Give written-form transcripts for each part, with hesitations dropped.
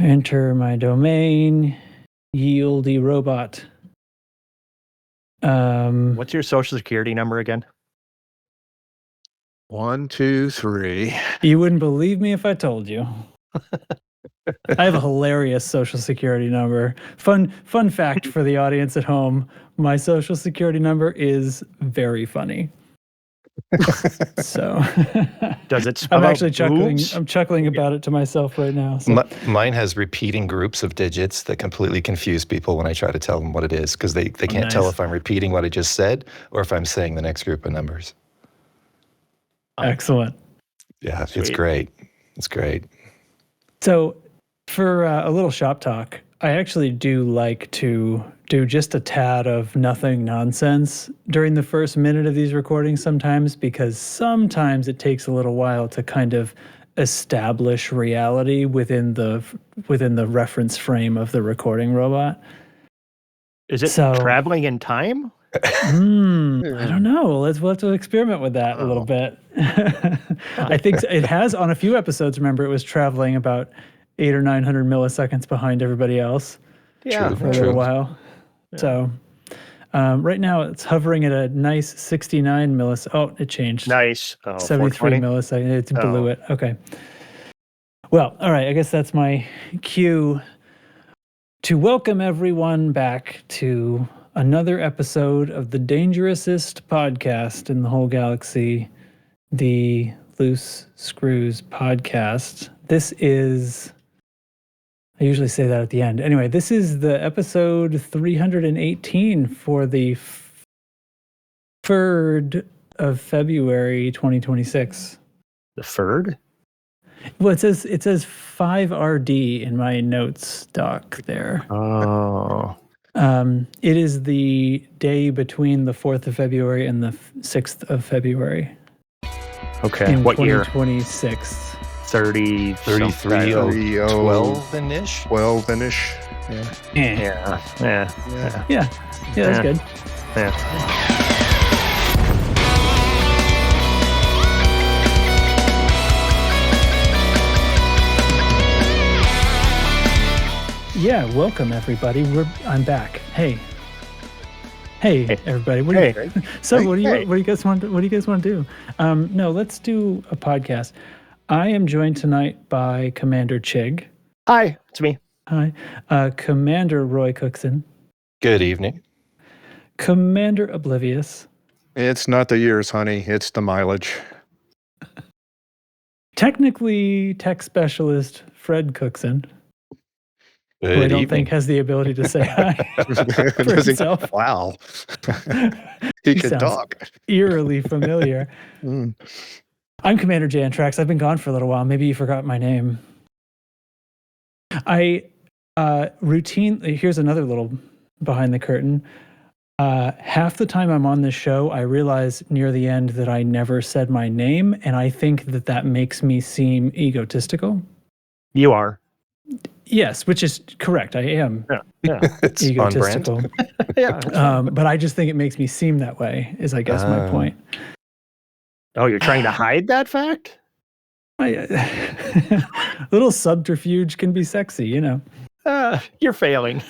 Enter my domain, yieldy robot. What's your social security number again? 1, 2, 3. You wouldn't believe me if I told you. I have a hilarious social security number. Fun fact for the audience at home. My social security number is very funny. So does it spell I'm actually chuckling. boobs? I'm chuckling about it to myself right now. So. Mine has repeating groups of digits that completely confuse people when I try to tell them what it is, because they can't tell if I'm repeating what I just said or if I'm saying the next group of numbers. Excellent. Yeah, Sweet. It's great. It's great. So for a little shop talk, I actually do like to do just a tad of nothing nonsense during the first minute of these recordings sometimes, because sometimes it takes a little while to kind of establish reality within the reference frame of the recording robot. Is it traveling in time? I don't know. We'll have to experiment with that a little bit. I think it has on a few episodes. Remember, it was traveling about 800 or 900 milliseconds behind everybody else. Yeah, for a little while. Yeah. So right now it's hovering at a nice 69 milliseconds. Oh, it changed. Nice. 73 milliseconds. It blew it. Okay. Well, all right. I guess that's my cue to welcome everyone back to another episode of the dangerousest podcast in the whole galaxy, the Loose Screws Podcast. This is... I usually say that at the end. Anyway, this is the episode 318 for the 3rd of February, 2026. The 3rd? Well, it says 5RD in my notes doc there. Oh. It is the day between the 4th of February and the 6th of February. Okay. In what year? 2026. 30, 33, 12-ish? 12-ish. Yeah, that's good. Yeah. Yeah, welcome everybody. I'm back. Hey, everybody. What do you guys want to do? No, let's do a podcast. I am joined tonight by Commander Chig. Hi, it's me. Hi. Commander Roy Cookson. Good evening. Commander Oblivious. It's not the years, honey. It's the mileage. Technically, tech specialist Fred Cookson. Who I don't think has the ability to say hi for himself. Wow. he could talk. Eerily familiar. I'm Commander jnTracks. I've been gone for a little while. Maybe you forgot my name. I routinely, here's another little behind the curtain. Half the time I'm on this show, I realize near the end that I never said my name, and I think that makes me seem egotistical. You are. Yes, which is correct. I am It's egotistical. on brand. But I just think it makes me seem that way, is I guess my point. Oh, you're trying to hide that fact? Little subterfuge can be sexy, you know. You're failing.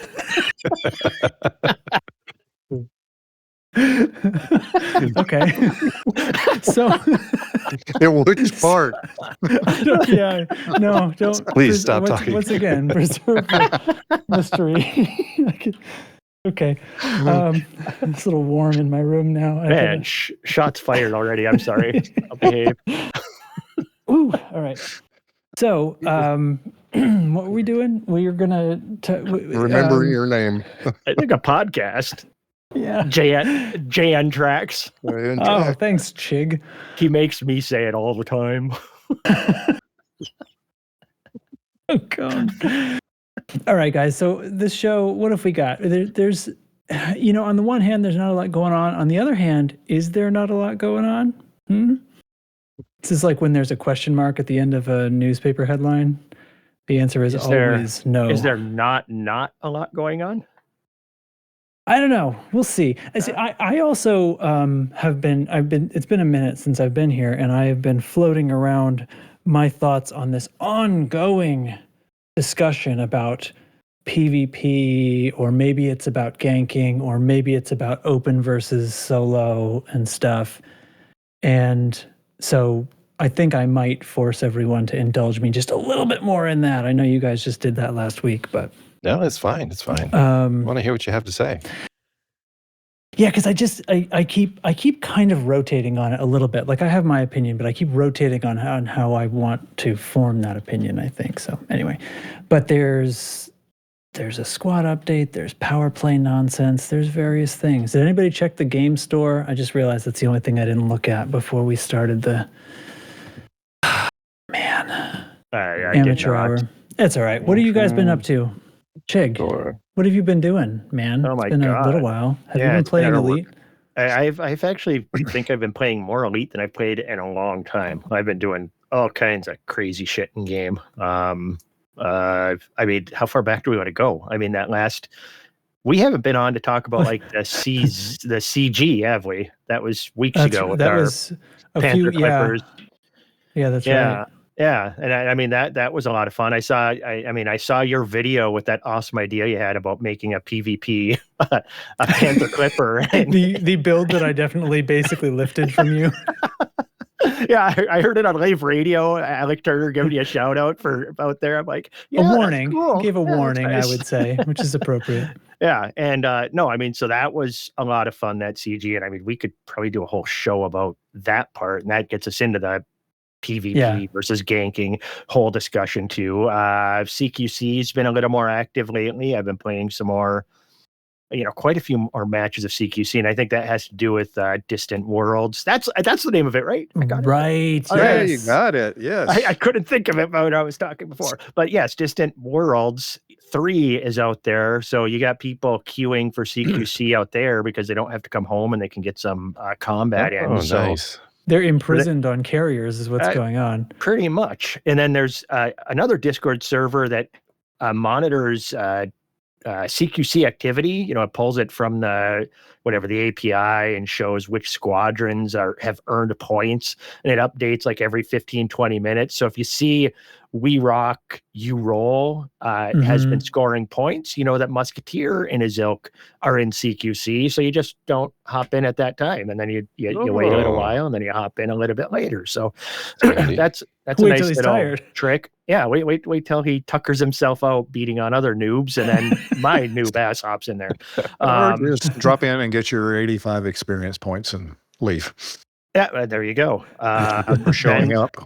Okay. So which part? Don't. Please stop talking. Once again, preserve the mystery. Okay. It's a little warm in my room now. Man, shots fired already. I'm sorry. I'll behave. Ooh, all right. So, what were we doing? We were gonna remember your name. I think a podcast. Yeah. jnTracks. Oh, thanks, Chig. He makes me say it all the time. Oh God. All right, guys. So this show, what have we got? There's, on the one hand, there's not a lot going on. On the other hand, is there not a lot going on? This is like when there's a question mark at the end of a newspaper headline. The answer is always no. Is there not a lot going on? I don't know. We'll see. I also it's been a minute since I've been here, and I have been floating around my thoughts on this ongoing discussion about PvP, or maybe it's about ganking, or maybe it's about open versus solo and stuff. And so I think I might force everyone to indulge me just a little bit more in that. I know you guys just did that last week, but No, it's fine. It's fine. I want to hear what you have to say. Yeah, because I keep kind of rotating on it a little bit. Like, I have my opinion, but I keep rotating on how I want to form that opinion, I think. So anyway, but there's a squad update, there's power play nonsense, there's various things. Did anybody check the game store? I just realized that's the only thing I didn't look at before we started the amateur hour. It's all right. What have you guys been up to? Chig, what have you been doing, man? Oh my It's been God. a little while. Have you been it's playing been Elite? I've actually think I've been playing more Elite than I've played in a long time. I've been doing all kinds of crazy shit in game. I mean, how far back do we want to go? I mean, we haven't been on to talk about like the CG, have we? That was weeks ago with our Panther Clippers. Yeah, that's right. Yeah, and I mean that was a lot of fun. I saw your video with that awesome idea you had about making a PvP a Panther Clipper. The build that I definitely basically lifted from you. Yeah, I heard it on live radio. Alec Turner giving you a shout out for out there. I'm like, a warning. Cool. Gave a warning, nice. I would say, which is appropriate. Yeah, and no, I mean, so that was a lot of fun, that CG, and I mean, we could probably do a whole show about that part, and that gets us into the PvP versus ganking whole discussion too. CQC's been a little more active lately. I've been playing some more, quite a few more matches of CQC, and I think that has to do with Distant Worlds. That's the name of it, right? I got it. Right. Yeah, you got it. Yes. I couldn't think of it when I was talking before, but yes, Distant Worlds 3 is out there. So you got people queuing for CQC out there because they don't have to come home and they can get some combat in. Oh, So nice. They're imprisoned on carriers is what's going on. Pretty much. And then there's another Discord server that monitors CQC activity. It pulls it from the API and shows which squadrons have earned points, and it updates like every 15-20 minutes. So if you see We Rock, You Roll has been scoring points, that Musketeer and his ilk are in CQC. So you just don't hop in at that time, and then you wait a little while, and then you hop in a little bit later. So that's a nice little trick. Yeah, wait till he tuckers himself out beating on other noobs, and then my noob ass hops in there. Or just drop in and get your 85 experience points and leave. Yeah, there you go. For showing up.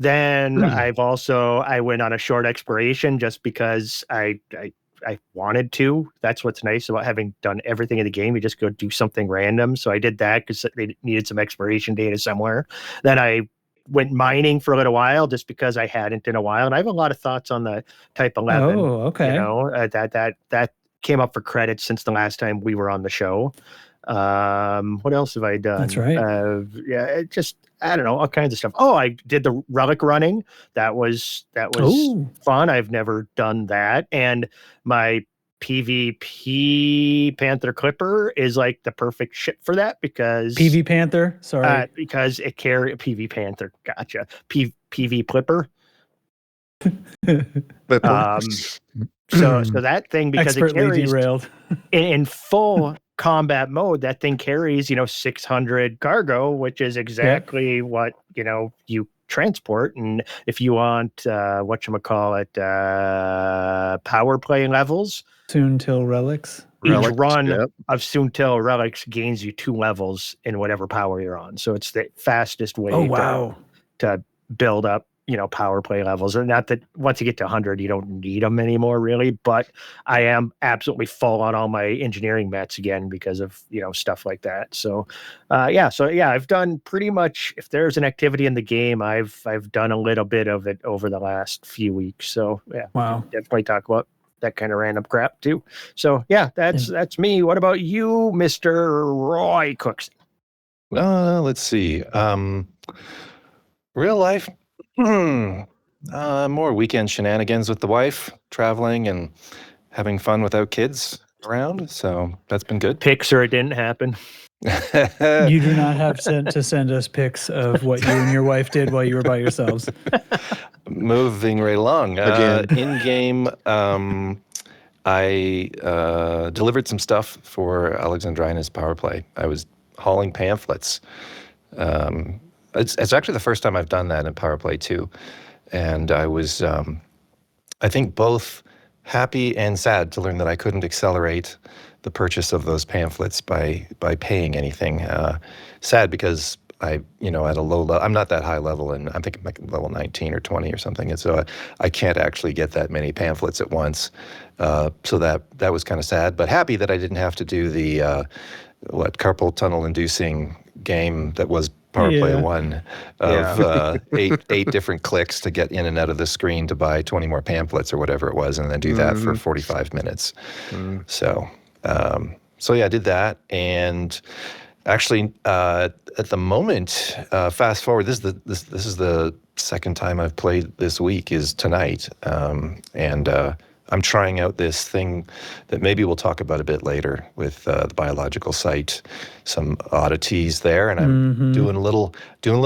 Then I went on a short exploration just because I wanted to. That's what's nice about having done everything in the game. You just go do something random. So I did that because they needed some exploration data somewhere. Then I went mining for a little while just because I hadn't in a while. And I have a lot of thoughts on the Type 11. Oh, okay. That came up for credits since the last time we were on the show. What else have I done? That's right. I don't know, all kinds of stuff. Oh, I did the relic running. That was fun. I've never done that. And my PvP Panther Clipper is like the perfect shit for that because PV Panther. Sorry, because it carry PV Panther. Gotcha. PV Clipper. So that thing, because expertly it carries derailed in full combat mode, that thing carries 600 cargo, which is exactly what you transport. And if you want whatchamacallit, power play levels, Soon-till relics. Each run of Soon-till relics gains you 2 levels in whatever power you're on. So it's the fastest way to build up power play levels. And not that once you get to 100 you don't need them anymore really, but I am absolutely full on all my engineering mets again because of stuff like that. So I've done pretty much, if there's an activity in the game, I've done a little bit of it over the last few weeks. So definitely talk about that kind of random crap too. So that's me. What about you, Mr. Roy Cooks? Let's see. Real life, more weekend shenanigans with the wife, traveling and having fun without kids around. So that's been good. Pics or it didn't happen. You do not have to send us pics of what you and your wife did while you were by yourselves. moving right along. Again. In game, I delivered some stuff for Alex-andrinus power play. I was hauling pamphlets. It's actually the first time I've done that in power play too, and I was, I think, both happy and sad to learn that I couldn't accelerate the purchase of those pamphlets by paying anything. Sad because I, at a low level, I'm not that high level, and I'm thinking like level 19 or 20 or something, and so I can't actually get that many pamphlets at once. So that was kind of sad, but happy that I didn't have to do the carpal tunnel inducing game that was Power Play 1 of eight different clicks to get in and out of the screen to buy 20 more pamphlets or whatever it was, and then do that for 45 minutes. So yeah, I did that, and actually, at the moment, fast forward. This is the second time I've played this week. Is tonight, and I'm trying out this thing that maybe we'll talk about a bit later with the biological site. Some oddities there, and I'm doing a little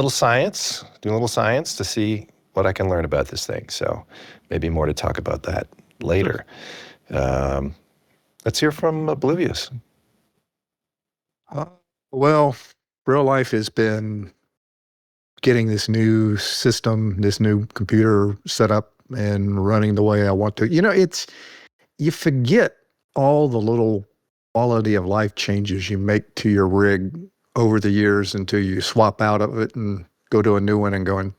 science to see what I can learn about this thing. So maybe more to talk about that later. Let's hear from Oblivious. Well, real life has been getting this new system, this new computer set up and running the way I want to. You forget all the little quality of life changes you make to your rig over the years until you swap out of it and go to a new one and going,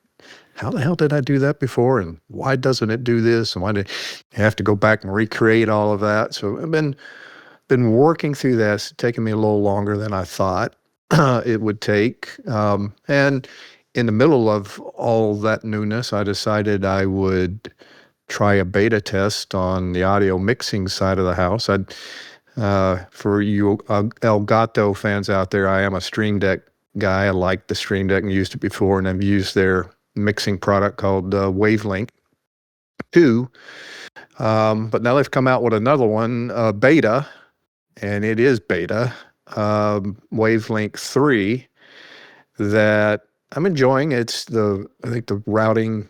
how the hell did I do that before? And why doesn't it do this? And why did you have to go back and recreate all of that? So I've been working through this, taking me a little longer than I thought it would take. And in the middle of all that newness, I decided I would try a beta test on the audio mixing side of the house. For you Elgato fans out there, I am a Stream Deck guy. I like the Stream Deck and used it before, and I've used their mixing product called Wavelink 2. But now they've come out with another one, beta, and it is beta, Wavelink 3, that I'm enjoying. I think the routing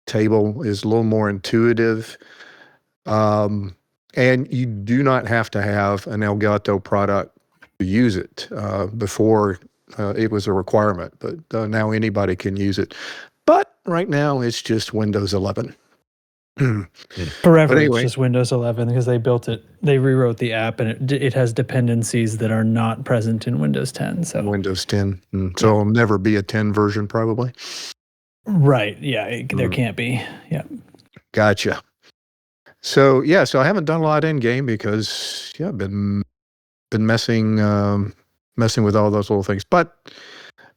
table is a little more intuitive. And you do not have to have an Elgato product to use it. Before, it was a requirement, but now anybody can use it. But right now, it's just Windows 11. Forever, anyway, it's just Windows 11 because they rewrote the app, and it has dependencies that are not present in Windows 10. So Windows 10. So it'll never be a 10 version, probably. Right. Yeah. There can't be. Yeah. Gotcha. So I haven't done a lot in game because I've been messing with all those little things. But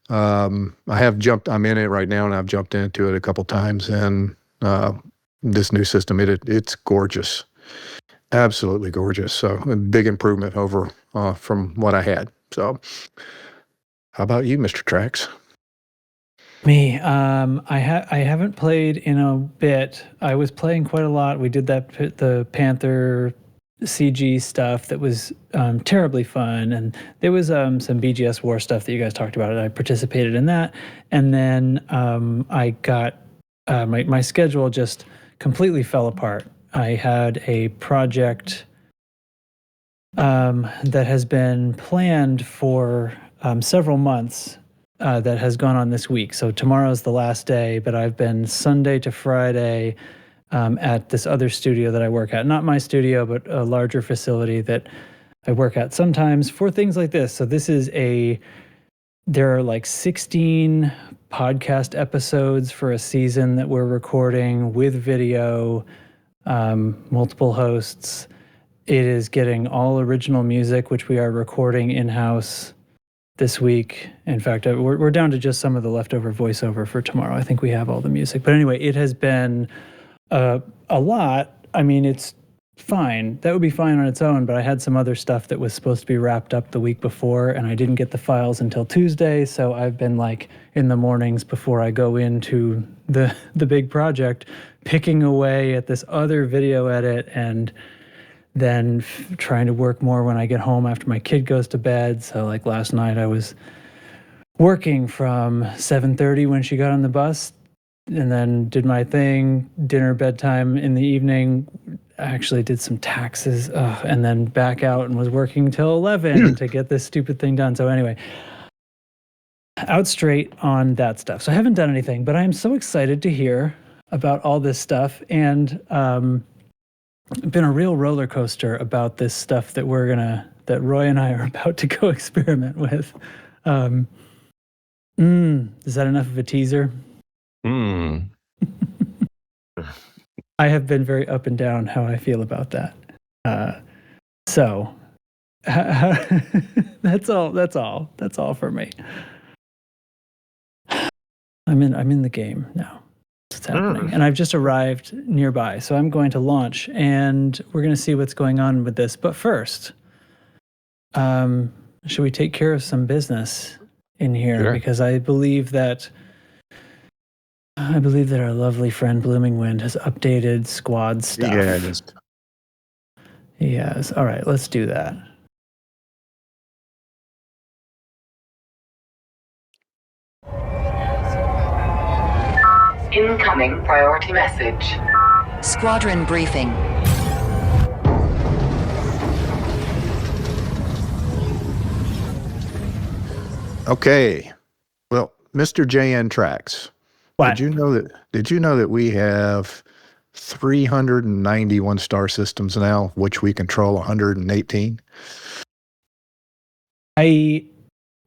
I'm in it right now, and I've jumped into it a couple times, and this new system, it's gorgeous, absolutely gorgeous. So a big improvement over from what I had. So how about you, Mr. Tracks? Me, I haven't played in a bit. I was playing quite a lot. We did the Panther CG stuff that was terribly fun, and there was some BGS War stuff that you guys talked about, and I participated in that. And then I got my schedule just completely fell apart. I had a project that has been planned for several months that has gone on this week. So tomorrow's the last day, but I've been Sunday to Friday at this other studio that I work at. Not my studio, but a larger facility that I work at sometimes for things like this. So there are like 16 podcast episodes for a season that we're recording with video, multiple hosts. It is getting all original music, which we are recording in-house this week. In fact, we're down to just some of the leftover voiceover for tomorrow. I think we have all the music. But anyway, it has been a lot. I mean, it's fine. That would be fine on its own, but I had some other stuff that was supposed to be wrapped up the week before, and I didn't get the files until Tuesday, so I've been like in the mornings before I go into the big project, picking away at this other video edit, and then trying to work more when I get home after my kid goes to bed. So like last night I was working from 7:30 when she got on the bus and then did my thing, dinner, bedtime in the evening. I actually did some taxes, and then back out and was working till 11 to get this stupid thing done. So anyway, out straight on that stuff. So I haven't done anything, but I'm so excited to hear about all this stuff. And been a real roller coaster about this stuff that that Roy and I are about to go experiment with. Is that enough of a teaser? I have been very up and down how I feel about that. So that's all for me. I'm in the game now. What's happening? And I've just arrived nearby, so I'm going to launch, and we're going to see what's going on with this. But first, should we take care of some business in here? Sure. Because I believe that our lovely friend Blooming Wind has updated squad stuff. Yeah, it is. Yes. All right, let's do that. Incoming priority message. Squadron briefing. Okay. Well, Mr. jnTracks, What? did you know that we have 391 star systems now, which we control 118? I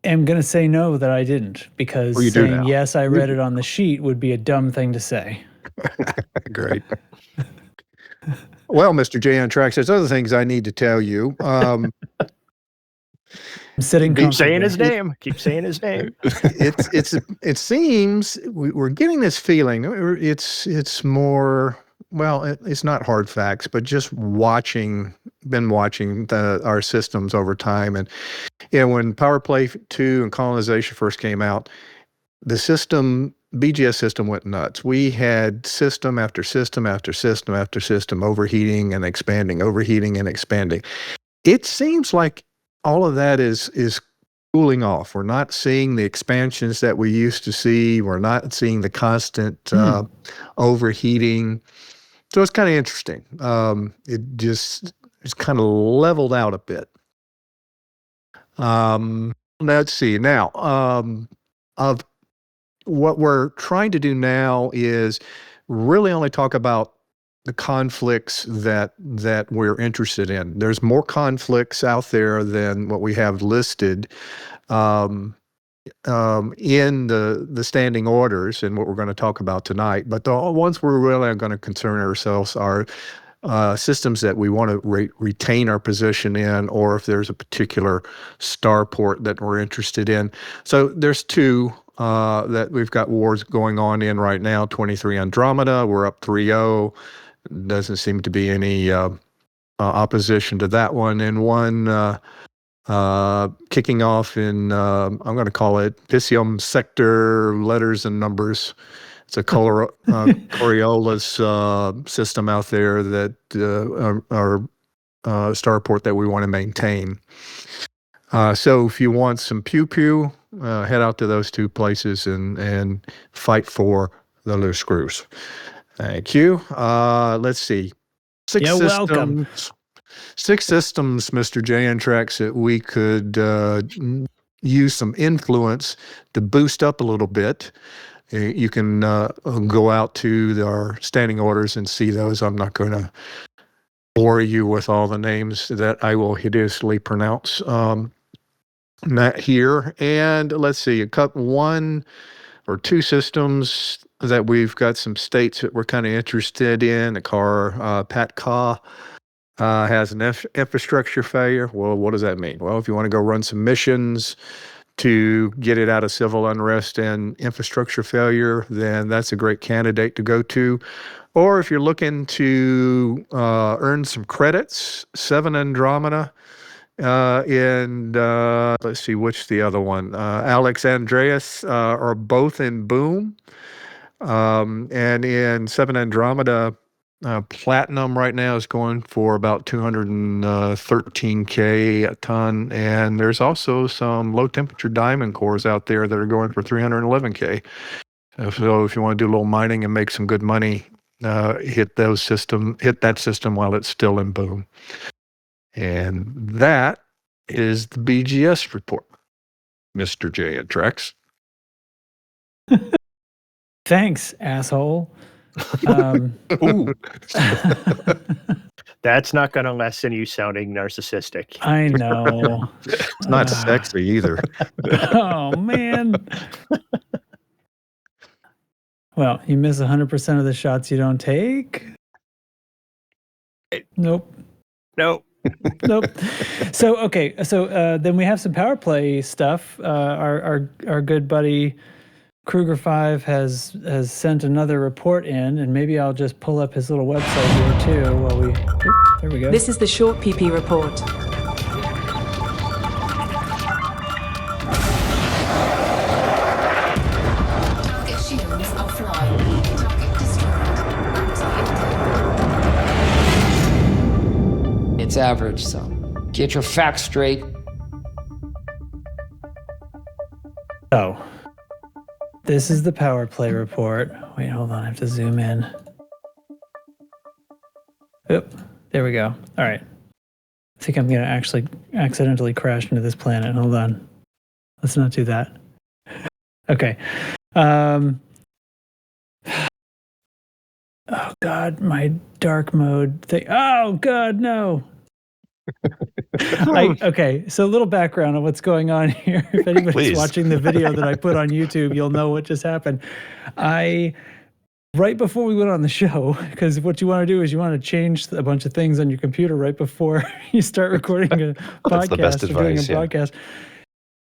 am going to say no, that I didn't, because Well, you do saying now. yes, I read it on the sheet would be a dumb thing to say. Great. Well, Mr. jnTracks, there's other things I need to tell you. I'm sitting Keep saying comfortably. his name. Keep saying his name. It seems we're getting this feeling. It's more, well, it's not hard facts, but just been watching our systems over time. And when Power Play 2 and colonization first came out, the BGS system went nuts. We had system after system after system after system overheating and expanding. It seems like all of that is cooling off. We're not seeing the expansions that we used to see. We're not seeing the constant overheating. So it's kind of interesting. It's kind of leveled out a bit. Let's see. Now, of what we're trying to do now is really only talk about the conflicts that we're interested in. There's more conflicts out there than what we have listed in the standing orders and what we're going to talk about tonight. But the ones we're really going to concern ourselves are systems that we want to retain our position in, or if there's a particular starport that we're interested in. So there's two that we've got wars going on in right now. 23 Andromeda, we're up 3-0. Doesn't seem to be any opposition to that one. And one kicking off in, I'm going to call it Piscium Sector Letters and Numbers. It's a Coriolis system out there that our starport that we want to maintain. So if you want some pew-pew, head out to those two places and fight for the loose screws. Thank you. Let's see. You're welcome. Six systems, Mr. jnTracks, that we could use some influence to boost up a little bit. You can go out to our standing orders and see those. I'm not going to bore you with all the names that I will hideously pronounce. Not here. And let's see, one or two systems that we've got some states that we're kind of interested in. The car-pat-kah has an infrastructure failure. Well, what does that mean? Well, if you want to go run some missions to get it out of civil unrest and infrastructure failure, then that's a great candidate to go to. Or if you're looking to earn some credits, 7 Andromeda, and let's see, which the other one? Alex-andrinus are both in Boom. And in 7 Andromeda, platinum right now is going for about 213K a ton, and there's also some low temperature diamond cores out there that are going for 311K. So if you want to do a little mining and make some good money, hit that system while it's still in boom. And that is the BGS report, Mr. jnTracks. Thanks, asshole. Ooh. That's not going to lessen you sounding narcissistic. I know. It's not sexy either. Oh, man. Well, you miss 100% of the shots you don't take? Nope. Nope. Nope. So, okay. So then we have some power play stuff. Our good buddy Kruger 5 has sent another report in, and maybe I'll just pull up his little website here too while we. There we go. This is the short PP report. Target shields offline. Target destroyed. It's average, so get your facts straight. Oh. This is the power play report. Wait, hold on. I have to zoom in. Oop. There we go. All right. I think I'm going to actually accidentally crash into this planet. Hold on. Let's not do that. Okay. Oh, God. My dark mode thing. Oh, God, no. Okay, so a little background on what's going on here. If anybody's Please. watching the video that I put on YouTube, you'll know what just happened. Right before we went on the show, because what you want to do is you want to change a bunch of things on your computer right before you start recording a That's the best podcast or doing a advice, yeah. broadcast.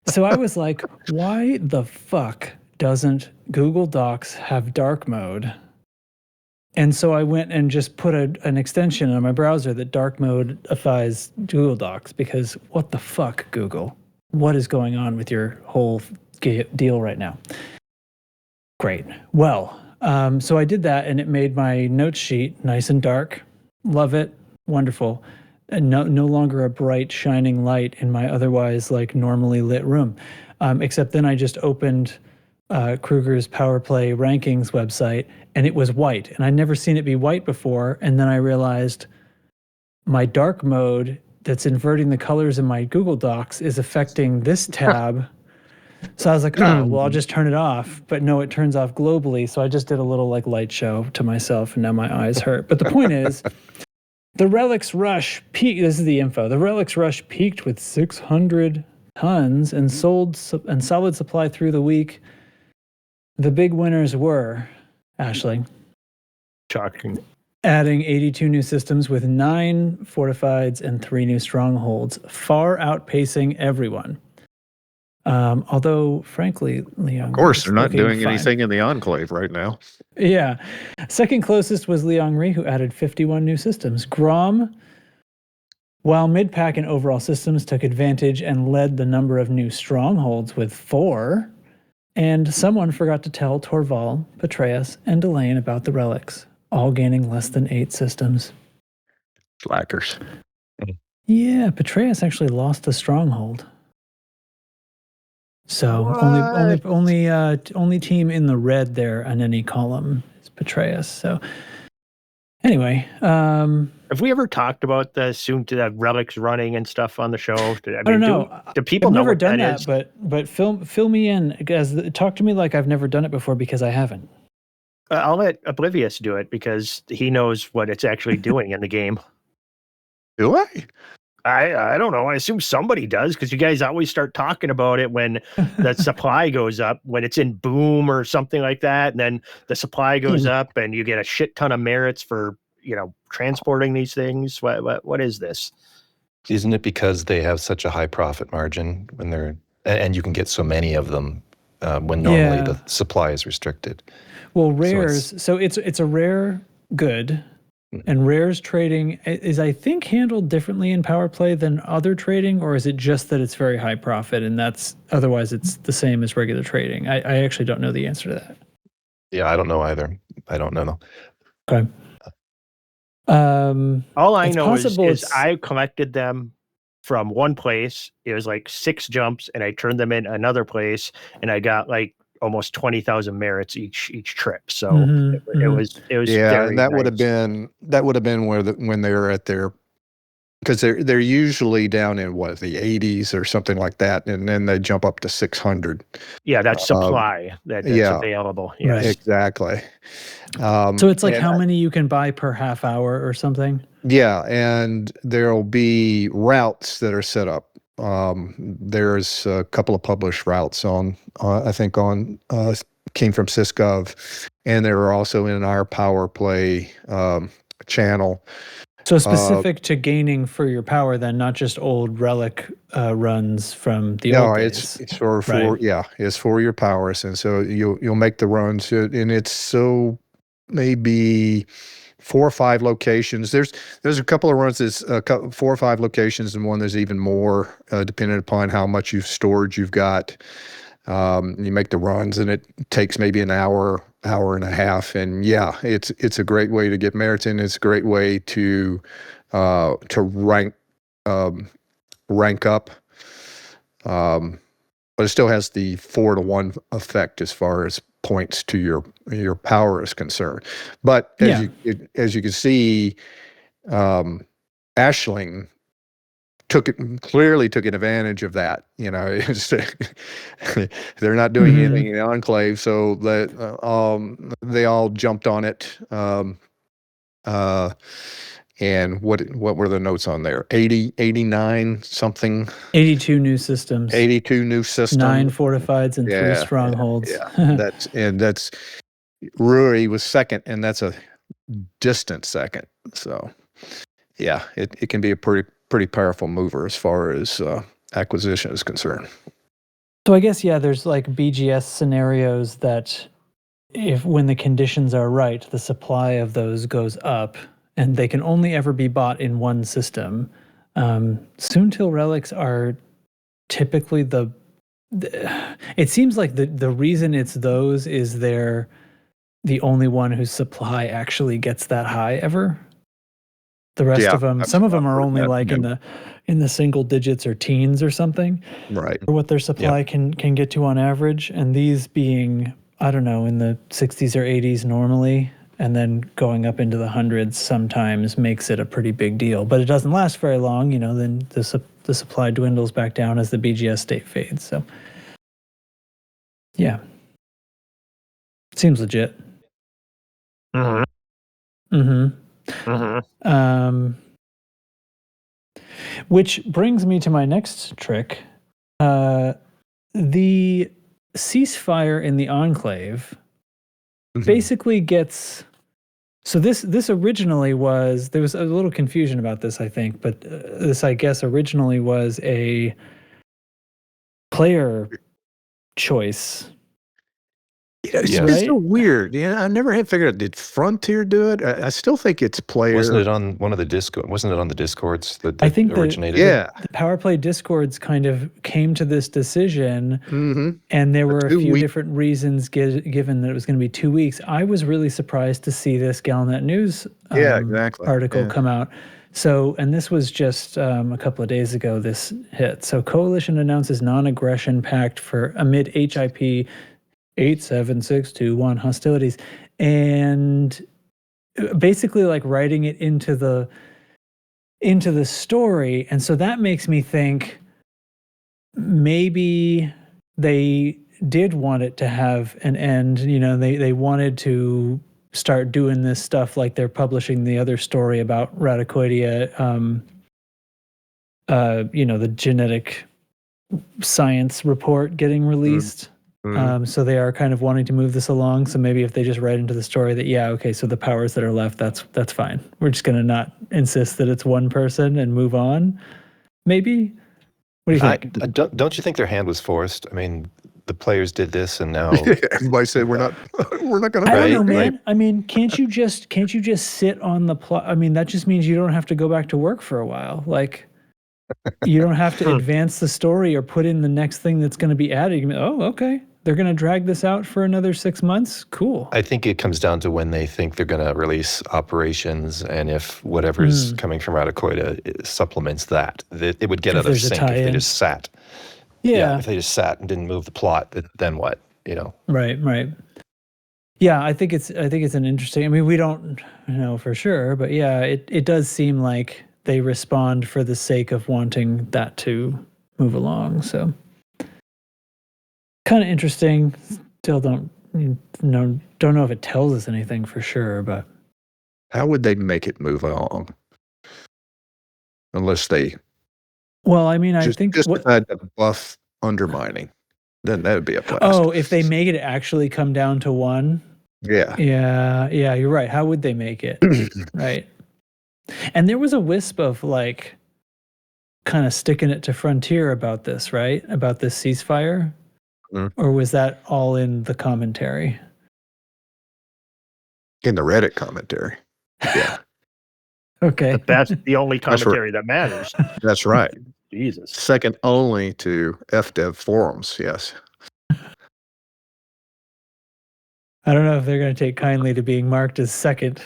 So I was like, why the fuck doesn't Google Docs have dark mode? And so I went and just put an extension on my browser that dark modifies Google Docs, because what the fuck, Google? What is going on with your whole deal right now? Great. Well, so I did that, and it made my notes sheet nice and dark. Love it. Wonderful. And no longer a bright, shining light in my otherwise like normally lit room. Except then I just opened Kruger's Power Play Rankings website, and it was white, and I'd never seen it be white before. And then I realized my dark mode that's inverting the colors in my Google Docs is affecting this tab. So I was like, oh, well, I'll just turn it off. But no, it turns off globally. So I just did a little like light show to myself, and now my eyes hurt. But the point is, the Relics Rush peaked. This is the info. The Relics Rush peaked with 600 tons and solid supply through the week. The big winners were, Ashley, Shocking. adding 82 new systems with 9 fortifieds and 3 new strongholds, far outpacing everyone. Although, frankly, Leon, Of course, they're not doing fine. anything in the Enclave right now. Yeah. Second closest was Liangri, who added 51 new systems. Grom, while mid-pack and overall systems, took advantage and led the number of new strongholds with 4. And someone forgot to tell Torval, Petraeus, and Delane about the relics, all gaining less than 8 systems. Slackers. Yeah, Petraeus actually lost a stronghold. So only team in the red there on any column is Petraeus. So anyway, Have we ever talked about the relics running and stuff on the show? I don't know. Do people I've know never what done that that, is? but fill me in. Talk to me like I've never done it before, because I haven't. I'll let Oblivious do it because he knows what it's actually doing in the game. Do I? I don't know. I assume somebody does, because you guys always start talking about it when the supply goes up, when it's in boom or something like that. And then the supply goes up and you get a shit ton of merits for, transporting these things. What is this? Isn't it because they have such a high profit margin and you can get so many of them when normally the supply is restricted? Well, rares. So it's a rare good. And rares trading is, I think, handled differently in power play than other trading, or is it just that it's very high profit and otherwise it's the same as regular trading? I actually don't know the answer to that. Yeah, I don't know either. I don't know. Okay. All I know possible is I collected them from one place. It was like 6 jumps, and I turned them in another place, and I got like almost 20,000 merits each trip. So Mm-hmm, it was Yeah, very and that would nice. have been when they were at their, because they're usually down in the 80s or something like that, and then they jump up to 600. Yeah, that's supply that's yeah. available. Right. Yes. Exactly. So it's like and how many you can buy per half hour or something? Yeah, and there'll be routes that are set up. There's a couple of published routes on, I think came from SysGov, and they were also in our Power Play channel. So specific to gaining for your power, then, not just old relic runs from the old days. It's for it's for your powers, and so you'll make the runs, and it's so maybe 4 or 5 locations. There's a couple of runs that's 4 or 5 locations, and one there's even more, depending upon how much storage you've got. You make the runs, and it takes maybe an hour and a half, and it's a great way to get merits, and it's a great way to rank up. But it still has the 4-to-1 effect as far as points to your power is concerned. But as you can see, Aisling clearly took advantage of that. You know, they're not doing anything in the enclave, so they all jumped on it. And what were the notes on there? 80, 89 something. 82 new systems. 82 new systems. 9 fortifieds and 3 strongholds. That's Ruri was second, and that's a distant second. So yeah, it can be a pretty powerful mover as far as acquisition is concerned. So I guess there's like BGS scenarios that when the conditions are right, the supply of those goes up, and they can only ever be bought in one system. Soon-till relics are typically it seems like the reason it's those is they're the only one whose supply actually gets that high ever. The rest of them, some of them are only like in the single digits or teens or something. Right. For what their supply can get to on average, and these being, I don't know, in the 60s or 80s normally, and then going up into the hundreds sometimes makes it a pretty big deal. But it doesn't last very long, then the supply dwindles back down as the BGS state fades. So, yeah. Seems legit. Which brings me to my next trick. The ceasefire in the Enclave basically gets... So this originally was... There was a little confusion about this, I think, but this, I guess, originally was a player choice. It's so weird. I never had figured out, did Frontier do it? I still think it's player. Wasn't it on one of the Discord? Wasn't it on the Discords that I think originated? The Power Play Discords kind of came to this decision, and there were a few different reasons given that it was going to be 2 weeks. I was really surprised to see this Galnet News article come out. So, and this was just a couple of days ago, this hit. So Coalition announces non-aggression pact amid HIP 87621 hostilities, and basically like writing it into the story. And so that makes me think maybe they did want it to have an end. They wanted to start doing this stuff like they're publishing the other story about Radicoidia, the genetic science report getting released. So they are kind of wanting to move this along. So maybe if they just write into the story that, so the powers that are left, that's fine. We're just going to not insist that it's one person and move on. Maybe? What do you think? Don't you think their hand was forced? I mean, the players did this, and now everybody said we're not going to. I don't know, man. Right? I mean, can't you just sit on the plot? I mean, that just means you don't have to go back to work for a while. Like, you don't have to advance the story or put in the next thing that's going to be added. You can, okay. They're going to drag this out for another 6 months? Cool. I think it comes down to when they think they're going to release operations, and if whatever's coming from Radicoida supplements that. It would get out of sync if they just sat. Yeah. If they just sat and didn't move the plot, then what? Right. Yeah, I think it's an interesting. I mean, we don't know for sure, but yeah, it does seem like they respond for the sake of wanting that to move along. So kind of interesting. Still don't know if it tells us anything for sure, but How would they make it move along? Unless they well, I mean, I think decide to buff undermining, then that would be a blast. Oh, if they make it actually come down to 1. Yeah. Yeah, you're right. How would they make it? Right. And there was a wisp of like kind of sticking it to Frontier about this, right? About this ceasefire? Or was that all in the commentary? In the Reddit commentary. Yeah. Okay. The only commentary that matters. That's right. Jesus. Second only to FDev forums, yes. I don't know if they're going to take kindly to being marked as second.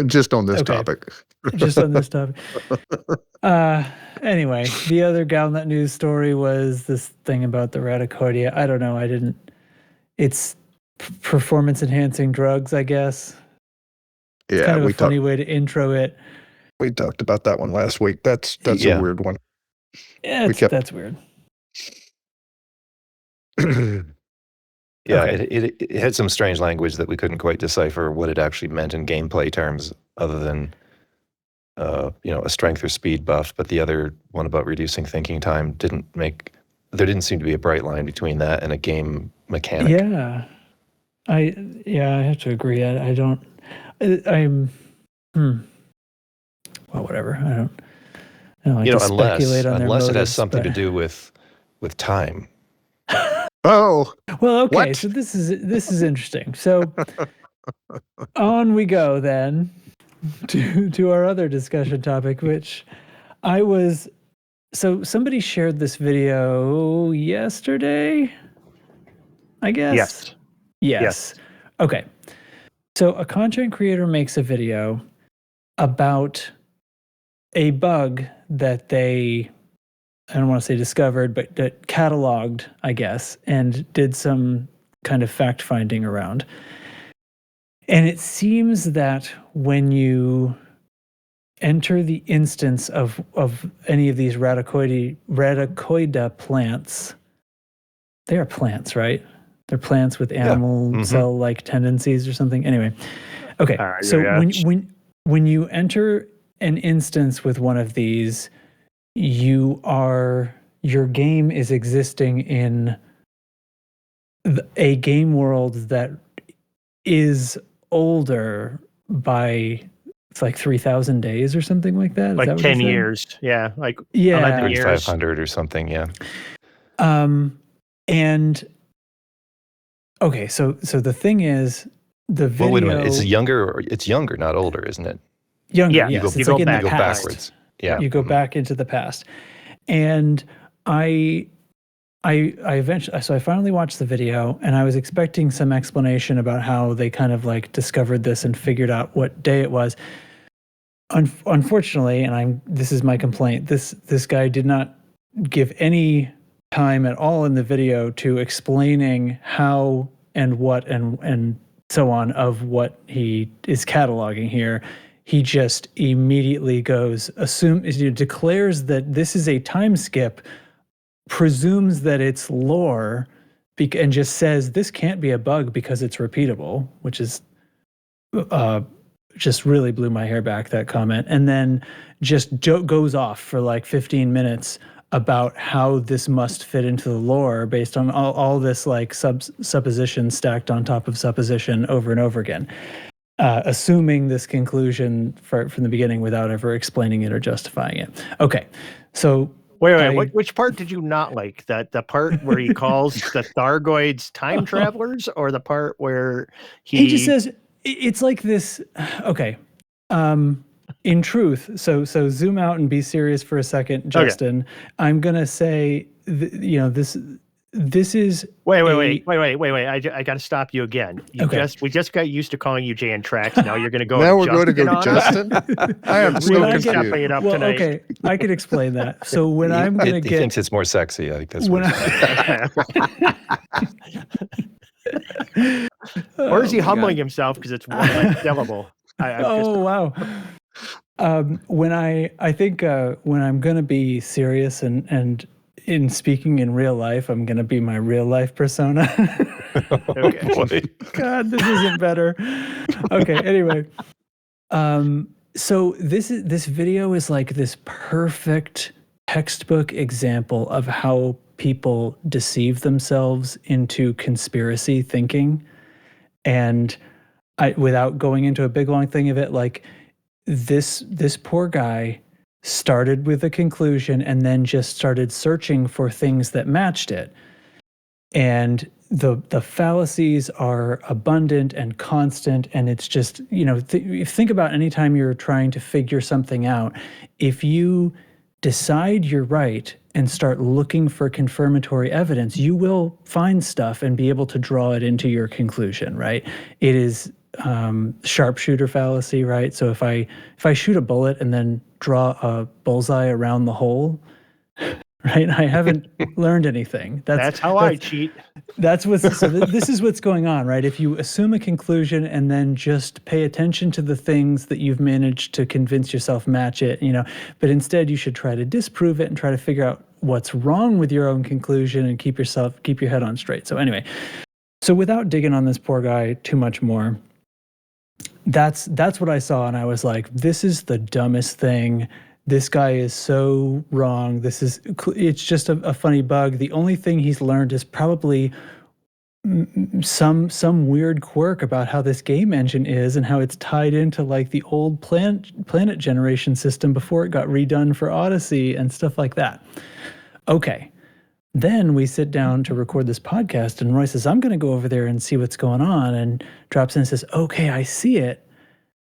Just on this topic. Just on this topic. Anyway, the other Galnet news story was this thing about the radicoidia. I don't know. It's performance enhancing drugs, I guess. Yeah, it's kind of a funny way to intro it. We talked about that one last week. That's a weird one. Yeah, that's weird. Yeah, it had some strange language that we couldn't quite decipher what it actually meant in gameplay terms, other than a strength or speed buff. But the other one about reducing thinking time there didn't seem to be a bright line between that and a game mechanic. Yeah, I have to agree. Well, whatever. I don't like to speculate on their unless motives, it has something to do with time. Oh, well, okay. What? So this is interesting. So on we go then to our other discussion topic, which so somebody shared this video yesterday, I guess. Yes. Okay. So a content creator makes a video about a bug that they, I don't want to say discovered, but that cataloged, I guess, and did some kind of fact finding around. And it seems that when you enter the instance of any of these radicoida plants, they are plants, right? They're plants with animal cell-like tendencies or something. Anyway, okay. So when you enter an instance with one of these, your game is existing in a game world that is older by it's like 3,000 days or something like that. Is like that what 10 years. Yeah. Like 3,500 or something. Yeah. And okay, so the thing is, the video. Well, wait a minute. It's younger, not older, isn't it? Younger. Yeah, yes. you It's like in the go past. backwards. Yeah. You go back into the past. And I finally watched the video, and I was expecting some explanation about how they kind of like discovered this and figured out what day it was. Unfortunately, and this is my complaint, this guy did not give any time at all in the video to explaining how and what and so on of what he is cataloging here. He just immediately declares that this is a time skip, presumes that it's lore, and just says this can't be a bug because it's repeatable, which is just really blew my hair back, that comment. And then just goes off for like 15 minutes about how this must fit into the lore based on all this like supposition stacked on top of supposition over and over again. Assuming this conclusion from the beginning without ever explaining it or justifying it. Okay, so wait. Which part did you not like? The part where he calls the Thargoids time travelers, or the part where he just says it's like this? Okay, in truth. So zoom out and be serious for a second, Justin. Okay. I'm gonna say, this this is Wait. I got to stop you again. We just got used to calling you jnTracks. Now you're going to go. Now we're Justin going to go to Justin. I am so really confused. stepping it up tonight. Okay, I could explain that. So when I'm going to He get, thinks it's more sexy. I think that's when Or is he humbling himself because it's one less syllable? Wow. When I think when I'm going to be serious and in speaking in real life, I'm going to be my real life persona. Okay. God, this isn't better. Okay, anyway. So this video is like this perfect textbook example of how people deceive themselves into conspiracy thinking. And without going into a big long thing of it, like this poor guy started with a conclusion and then just started searching for things that matched it. And the fallacies are abundant and constant, and it's just, think about any time you're trying to figure something out. If you decide you're right and start looking for confirmatory evidence, you will find stuff and be able to draw it into your conclusion, right? It is sharpshooter fallacy, right? So if I shoot a bullet and then draw a bullseye around the hole, right? I haven't learned anything. That's how I cheat. This is what's going on, right? If you assume a conclusion and then just pay attention to the things that you've managed to convince yourself match it, but instead you should try to disprove it and try to figure out what's wrong with your own conclusion and keep your head on straight. So anyway, without digging on this poor guy too much more, that's what I saw, and I was like, this is the dumbest thing. This guy is so wrong. It's just a funny bug. The only thing he's learned is probably some weird quirk about how this game engine is and how it's tied into like the old planet generation system before it got redone for Odyssey and stuff like that. Okay. Then we sit down to record this podcast, and Roy says, I'm going to go over there and see what's going on, and drops in and says, okay, I see it.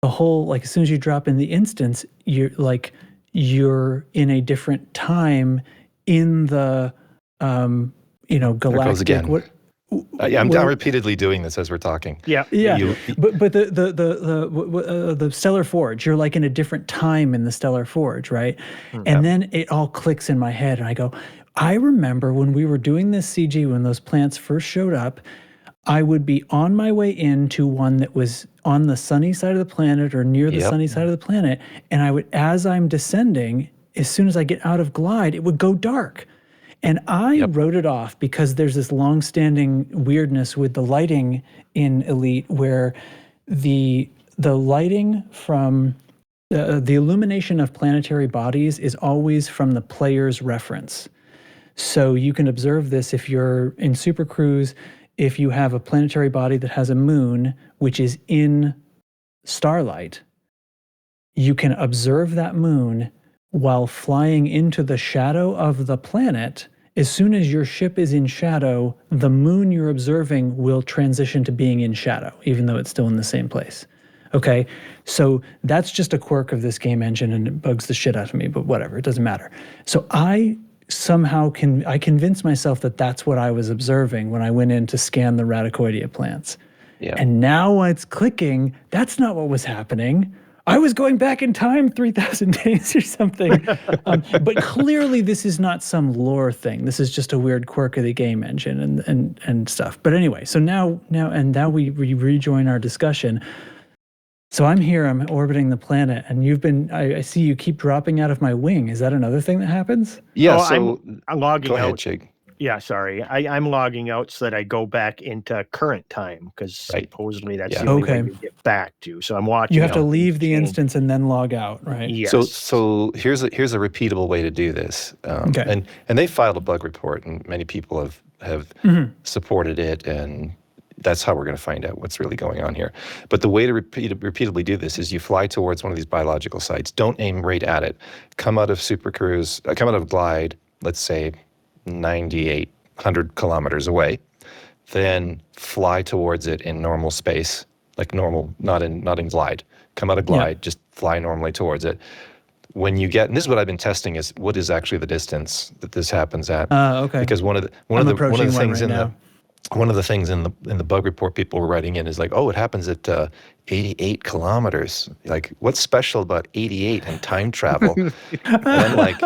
The whole, like, as soon as you drop in the instance, you're in a different time in the, galactic. Again. I'm repeatedly doing this as we're talking. Yeah. But the Stellar Forge, you're like in a different time in the Stellar Forge, right? And then it all clicks in my head, and I go, I remember when we were doing this CG, when those plants first showed up, I would be on my way into one that was on the sunny side of the planet or near the sunny side of the planet, and I would, as I'm descending, as soon as I get out of glide, it would go dark. And I wrote it off because there's this long-standing weirdness with the lighting in Elite where the lighting from the illumination of planetary bodies is always from the player's reference. So you can observe this if you're in Super Cruise. If you have a planetary body that has a moon, which is in starlight, you can observe that moon while flying into the shadow of the planet. As soon as your ship is in shadow, the moon you're observing will transition to being in shadow, even though it's still in the same place. Okay, so that's just a quirk of this game engine, and it bugs the shit out of me, but whatever, it doesn't matter. So I convinced myself that that's what I was observing when I went in to scan the Radicoidea plants. Yeah. And now it's clicking, that's not what was happening. I was going back in time 3,000 days or something. But clearly this is not some lore thing. This is just a weird quirk of the game engine and stuff. But anyway, so now we rejoin our discussion. So I'm here, I'm orbiting the planet, and I see you keep dropping out of my wing. Is that another thing that happens? Yeah, I'm logging go ahead, out. Jake. Yeah, sorry. I'm logging out so that I go back into current time, because supposedly that's the only way you get back to. So I'm watching. You have to leave the instance and then log out, right? Yes. So here's a repeatable way to do this. And they filed a bug report, and many people have supported it, and that's how we're going to find out what's really going on here. But the way to repeatedly do this is you fly towards one of these biological sites. Don't aim right at it. Come out of glide, let's say 9,800 kilometers away. Then fly towards it in normal space, like normal, not in glide. Come out of glide, just fly normally towards it. when you get, and this is what I've been testing, is what is actually the distance that this happens at. Okay. Because one of the things one of the things in the bug report people were writing in is like, oh, it happens at 88 kilometers. Like, what's special about 88 and time travel? And I'm like,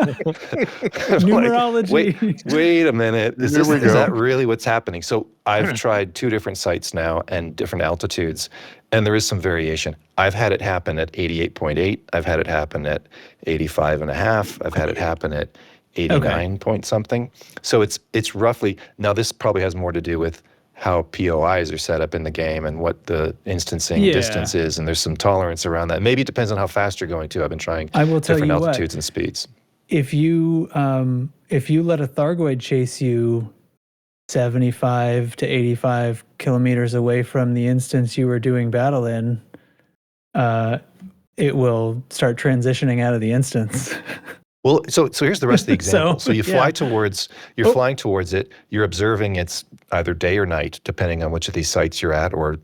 numerology. Wait a minute. Is that really what's happening? So I've tried 2 different sites now and different altitudes, and there is some variation. I've had it happen at 88.8. I've had it happen at 85.5. I've had it happen at 89 point something. So it's roughly, now this probably has more to do with how POIs are set up in the game and what the instancing distance is, and there's some tolerance around that. Maybe it depends on how fast you're going too. I've been trying different altitudes and speeds. If you let a Thargoid chase you 75 to 85 kilometers away from the instance you were doing battle in, it will start transitioning out of the instance. Well, so here's the rest of the example. So you fly towards, flying towards it, you're observing it's either day or night, depending on which of these sites you're at, or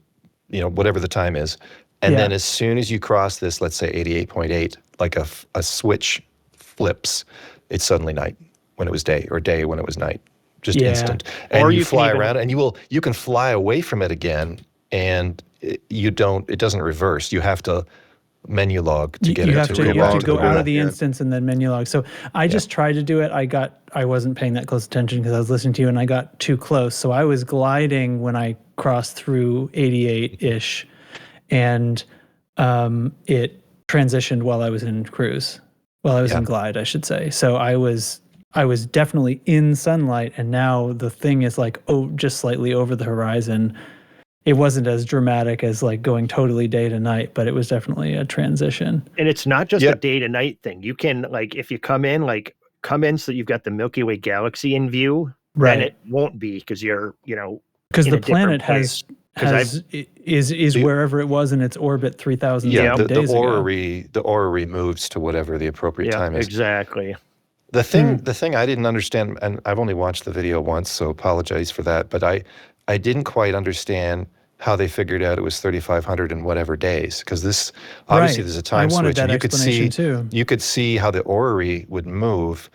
whatever the time is. And then as soon as you cross this, let's say 88.8, like a switch flips, it's suddenly night when it was day, or day when it was night. Just instant. And or you fly around, and you can fly away from it again, and it doesn't reverse. You have to menu log to get you it have to to, go you have back to go out of the Yeah. instance and then menu log. So I just tried to do it. I wasn't paying that close attention because I was listening to you, and I got too close. So I was gliding when I crossed through 88-ish, and it transitioned while I was in cruise. While I was in glide, I should say. So I was definitely in sunlight, and now the thing is like just slightly over the horizon. It wasn't as dramatic as like going totally day to night, but it was definitely a transition. And it's not just a day to night thing. You can, like, if you come in so you've got the Milky Way galaxy in view, then it won't be because you're, because the planet is wherever it was in its orbit 3,000 days ago. The orrery moves to whatever the appropriate time is. Exactly. The thing I didn't understand, and I've only watched the video once, so apologize for that, but I didn't quite understand how they figured out it was 3,500 and whatever days, because this obviously there's a time switch, and you could see how the orrery would move.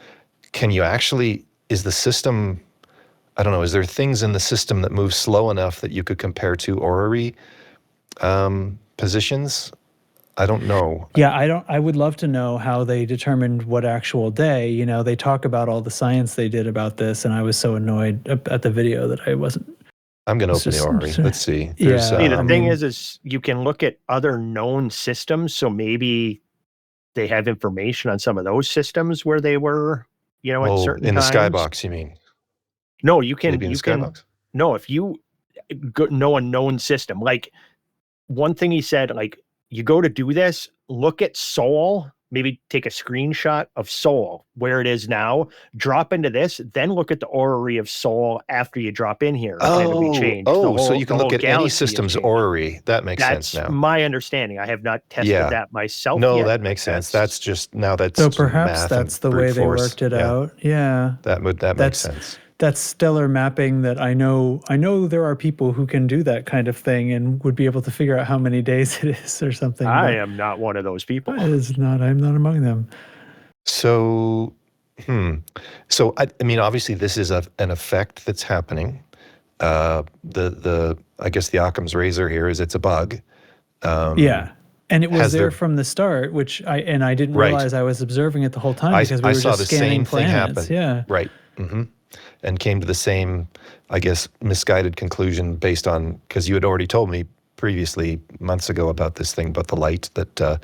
Can you actually? Is the system? I don't know. Is there things in the system that move slow enough that you could compare to orrery positions? I don't know. Yeah, I would love to know how they determined what actual day. They talk about all the science they did about this, and I was so annoyed at the video that I wasn't. I'm going to open the orrery. Let's see. The thing is you can look at other known systems, so maybe they have information on some of those systems where they were, at certain in times. The skybox, you mean? No, you can. Maybe in the skybox. No, if you know a known system, like one thing he said, like you go to do this, look at Sol. Maybe take a screenshot of Sol, where it is now, drop into this, then look at the orrery of Sol after you drop in here. And it'll be changed. So you can look at any system's orrery. That makes sense now. That's my understanding. I have not tested that myself yet. No, that makes sense. That's just so perhaps that's the way they worked it out. Yeah. That makes sense. That's stellar mapping that I know there are people who can do that kind of thing and would be able to figure out how many days it is or something. I am not one of those people. I'm not among them. So, So, I mean, obviously this is an effect that's happening. I guess the Occam's razor here is it's a bug. And it was there from the start, which I didn't realize I was observing it the whole time because we were just scanning planets. Yeah. Right. Mm-hmm. And came to the same, I guess, misguided conclusion based on, because you had already told me previously months ago about this thing about the light that,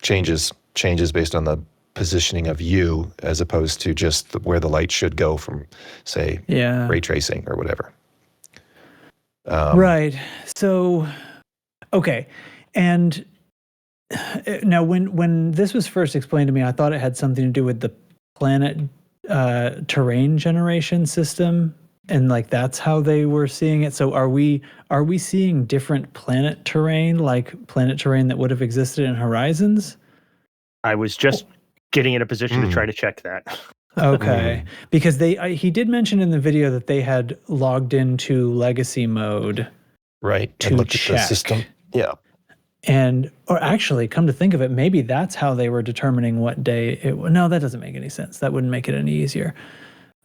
changes based on the positioning of you as opposed to just where the light should go from, say, ray tracing or whatever. Right. So, okay. And now when this was first explained to me, I thought it had something to do with the planet terrain generation system, and like that's how they were seeing it. So are we seeing different planet terrain, like planet terrain that would have existed in Horizons? I was just getting in a position to try to check that. Okay. Because he did mention in the video that they had logged into legacy mode. Right. To and looked check. at the system. Yeah. or actually, come to think of it, maybe that's how they were determining what day it. No, that doesn't make any sense. That wouldn't make it any easier.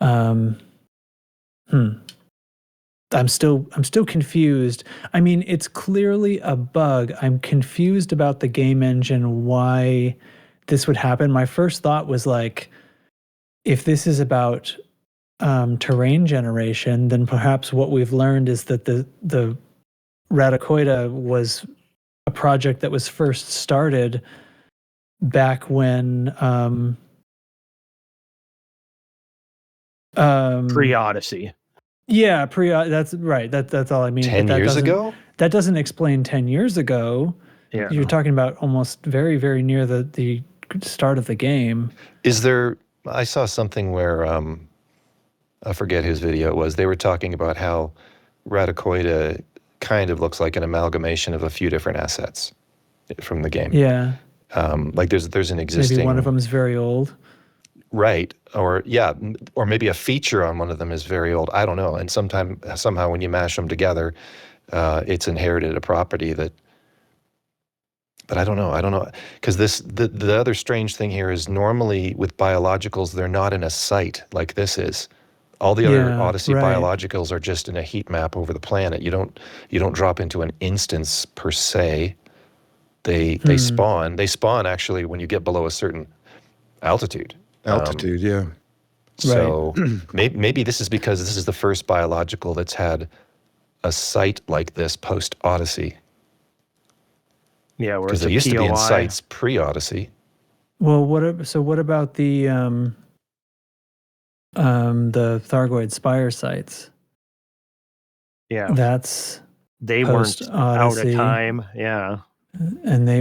I'm still confused. I mean, it's clearly a bug. I'm confused about the game engine, why this would happen. My first thought was like, if this is about terrain generation, then perhaps what we've learned is that the Radicoida was a project that was first started back when pre-Odyssey. Yeah, that's right. That's all I mean. 10 years ago? That doesn't explain 10 years ago. Yeah. You're talking about almost very, very near the start of the game. Is there, I saw something where, I forget whose video it was, they were talking about how Radicoida kind of looks like an amalgamation of a few different assets from the game. Yeah. Like there's an existing... Maybe one of them is very old. Right. Or maybe a feature on one of them is very old. I don't know. And somehow when you mash them together, it's inherited a property that... But I don't know. Because the other strange thing here is normally with biologicals, they're not in a site like this is. All the other Odyssey biologicals are just in a heat map over the planet. You don't drop into an instance per se. They spawn. They spawn actually when you get below a certain altitude. Yeah. So maybe this is because this is the first biological that's had a site like this post Odyssey. Yeah, because there used to be in sites pre Odyssey. Well, what about the Thargoid Spire sites? Yeah, they weren't out of time. Yeah, and they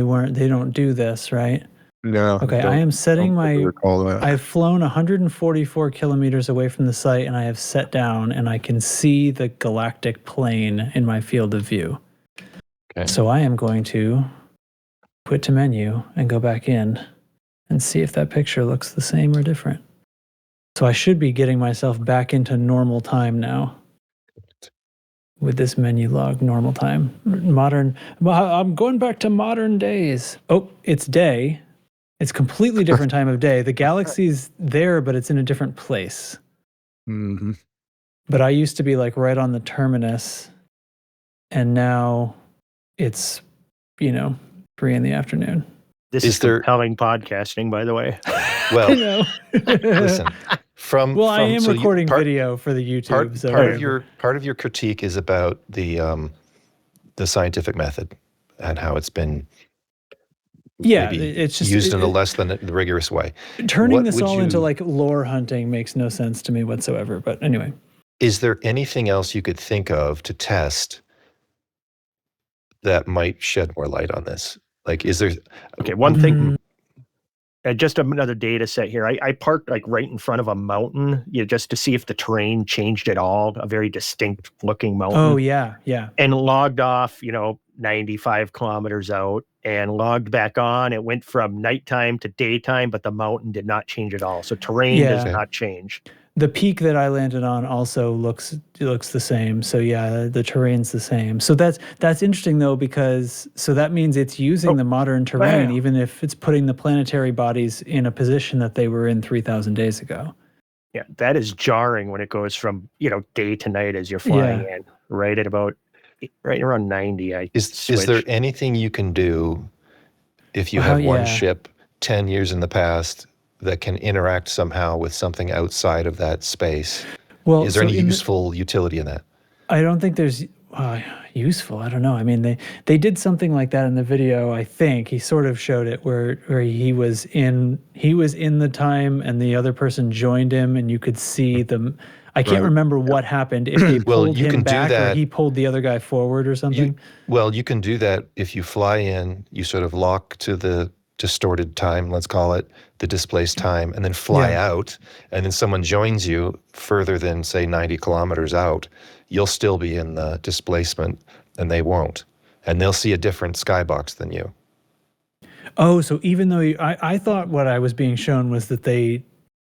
don't do this, right? No. Okay, I am setting I've flown 144 kilometers away from the site, and I have set down, and I can see the galactic plane in my field of view. Okay. So I am going to quit to menu and go back in and see if that picture looks the same or different. So I should be getting myself back into normal time now. With this menu log, normal time. I'm going back to modern days. Oh, it's day. It's completely different time of day. The galaxy's there, but it's in a different place. Mm-hmm. But I used to be like right on the terminus, and now it's, 3 in the afternoon. This is compelling podcasting, by the way. Well, listen. I am recording video for the YouTube. Part of your critique is about the scientific method and how it's been it's just used in a less than rigorous way. Turning this all into like lore hunting makes no sense to me whatsoever. But anyway, is there anything else you could think of to test that might shed more light on this? Like, is there? Okay, one thing. Just another data set here. I parked like right in front of a mountain, just to see if the terrain changed at all. A very distinct looking mountain. Oh yeah. And logged off, 95 kilometers out, and logged back on. It went from nighttime to daytime, but the mountain did not change at all. So terrain does not change. The peak that I landed on also looks the same. So yeah, the terrain's the same. So that's interesting though, because that means it's using the modern terrain, even if it's putting the planetary bodies in a position that they were in 3,000 days ago. Yeah, that is jarring when it goes from day to night as you're flying in. Right at about around 90. Is there anything you can do if you have one ship 10 years in the past that can interact somehow with something outside of that space? Well, is there any useful utility in that? I don't think there's useful. I don't know. I mean, they did something like that in the video. I think he sort of showed it where he was in the time and the other person joined him, and you could see them. I can't remember what happened, if they pulled him back or he pulled the other guy forward or something. You can do that if you fly in. You sort of lock to the distorted time, let's call it, the displaced time, and then fly out, and then someone joins you further than, say, 90 kilometers out. You'll still be in the displacement, and they won't. And they'll see a different skybox than you. Oh, so even though I thought what I was being shown was that they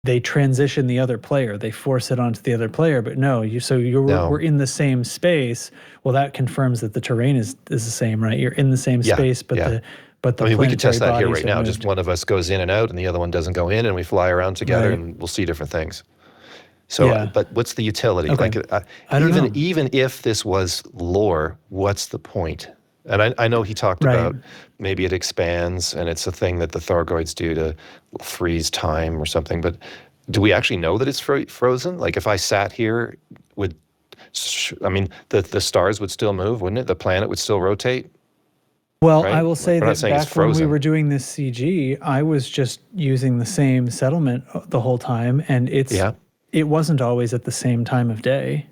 they transition the other player. They force it onto the other player. But no, we're in the same space. Well, that confirms that the terrain is the same, right? You're in the same space, but the I mean, we could test that here right now. moved. Just one of us goes in and out, and the other one doesn't go in, and we fly around together, and we'll see different things. So, but what's the utility? Okay. Like, I don't know. Even if this was lore, what's the point? And I know he talked about maybe it expands, and it's a thing that the Thargoids do to freeze time or something. But do we actually know that it's frozen? Like, if I sat here, the stars would still move, wouldn't it? The planet would still rotate. Well, right? I will say that back when we frozen. were doing this CG, I was just using the same settlement the whole time, and it wasn't always at the same time of day.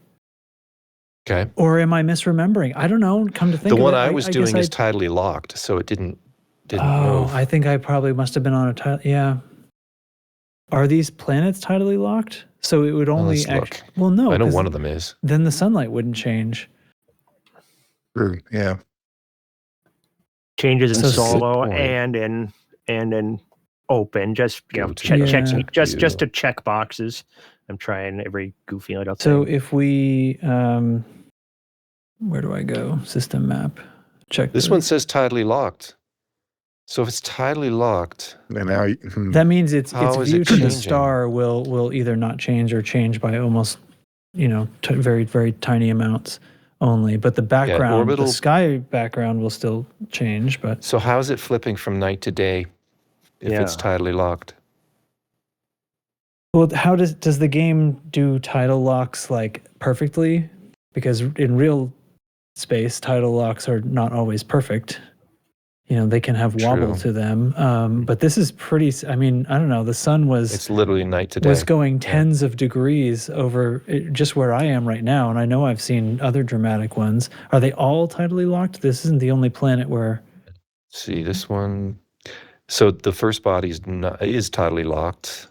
Okay. Or am I misremembering? I don't know. Come to think of it. The one I was doing is tidally locked, so it didn't move. I think I probably must have been on a tidal. Yeah. Are these planets tidally locked? So it would only look. Well, no. I know one of them is. Then the sunlight wouldn't change. True. Yeah. Changes in solo and in open. Just just to check boxes. I'm trying every goofy little thing. So if we, where do I go? System map. Check. This one says tidally locked. So if it's tidally locked, and now that means its view to the changing? star will either not change or change by almost, very, very tiny amounts only. But the background, the sky background will still change. But so how is it flipping from night to day if it's tidally locked? Well, how does the game do tidal locks like perfectly? Because in real space, tidal locks are not always perfect. They can have wobble to them. But this is pretty. I mean, I don't know. The sun It's literally night to day. Was going tens of degrees over just where I am right now, and I know I've seen other dramatic ones. Are they all tidally locked? This isn't the only planet where. See this one. So the first body is tidally locked.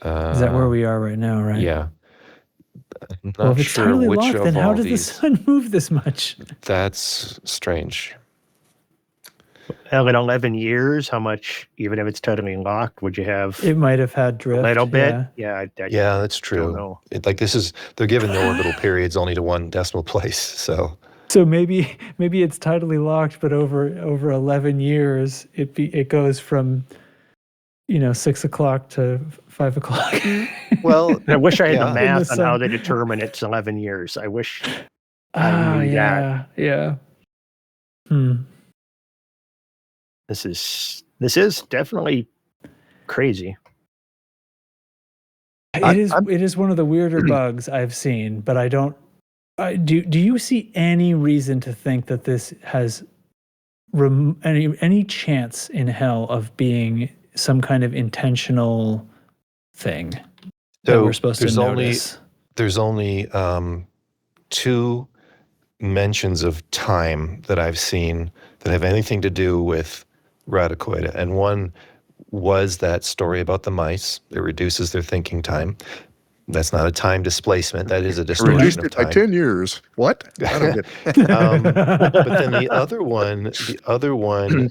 Is that where we are right now, right? Yeah. Well, if it's tidally locked, then how did the sun move this much? That's strange. In 11 years, how much, even if it's totally locked, would you have? It might have had drift. A little bit. Yeah, that's true. They're giving the orbital periods only to one decimal place. So maybe it's tidally locked, but over 11 years, it goes from 6 o'clock to 5 o'clock. Well, I wish I had the math on how they determine it's 11 years. I wish I knew that. Yeah. This is definitely crazy. It is one of the weirder bugs I've seen, but I don't. Do you see any reason to think that this has any chance in hell of being some kind of intentional thing that we're supposed to notice? There's only 2 mentions of time that I've seen that have anything to do with Radicoida, and one was that story about the mice. It reduces their thinking time. That's not a time displacement. That is a distortion reduced of it time. by 10 years. What? I don't get it. But then the other one,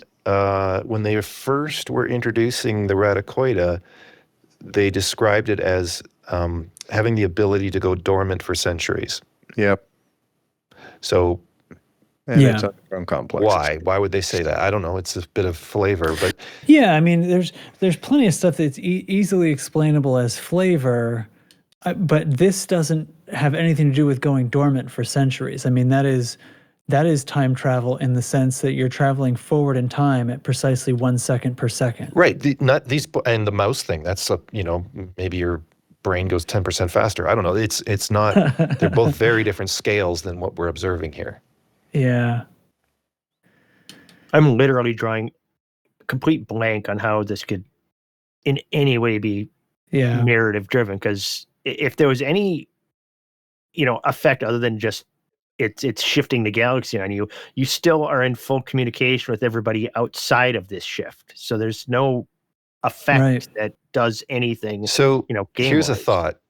when they first were introducing the Radicoida, they described it as having the ability to go dormant for centuries. Yep. So, it's underground complexes. Why? Why would they say that? I don't know. It's a bit of flavor, but I mean, there's plenty of stuff that's easily explainable as flavor, but this doesn't have anything to do with going dormant for centuries. I mean, that is time travel in the sense that you're traveling forward in time at precisely 1 second per second. Right. And the mouse thing. That's maybe your brain goes 10% faster. I don't know. It's not. They're both very different scales than what we're observing here. Yeah. I'm literally drawing a complete blank on how this could in any way be narrative driven, because if there was any effect other than just it's shifting the galaxy on you, you still are in full communication with everybody outside of this shift. So there's no effect that does anything. So game-wise. here's a thought,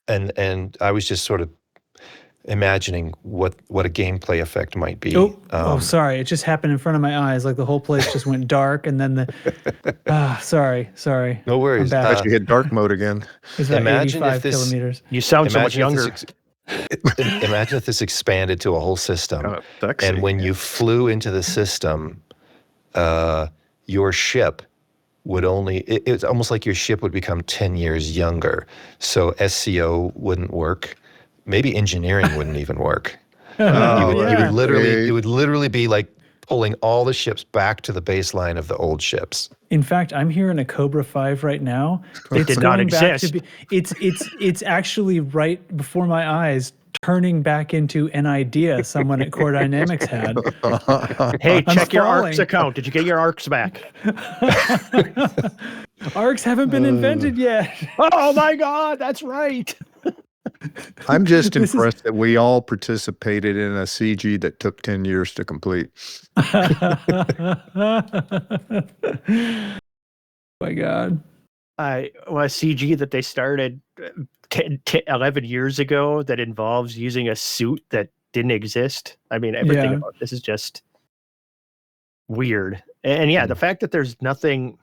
and I was just sort of imagining what a gameplay effect might be. Sorry, it just happened in front of my eyes. Like the whole place just went dark, and then sorry. No worries. I'm back. But you hit dark mode again. It's about Imagine 85 if this- kilometers. You sound so much Imagine if younger. Imagine if this expanded to a whole system, Sexy. and when you flew into the system, your ship would it's almost like your ship would become 10 years younger. So SCO wouldn't work. Maybe engineering wouldn't even work. You would literally be like pulling all the ships back to the baseline of the old ships. In fact, I'm here in a Cobra 5 right now. It did not exist. It's actually right before my eyes, turning back into an idea someone at Core Dynamics had. Hey, I'm check your falling. ARCs account. Did you get your ARCs back? ARCs haven't been invented yet. Oh my God, that's right. I'm just impressed that we all participated in a CG that took 10 years to complete. My God. A CG that they started 11 years ago that involves using a suit that didn't exist. I mean, everything about this is just weird. And the fact that there's nothing,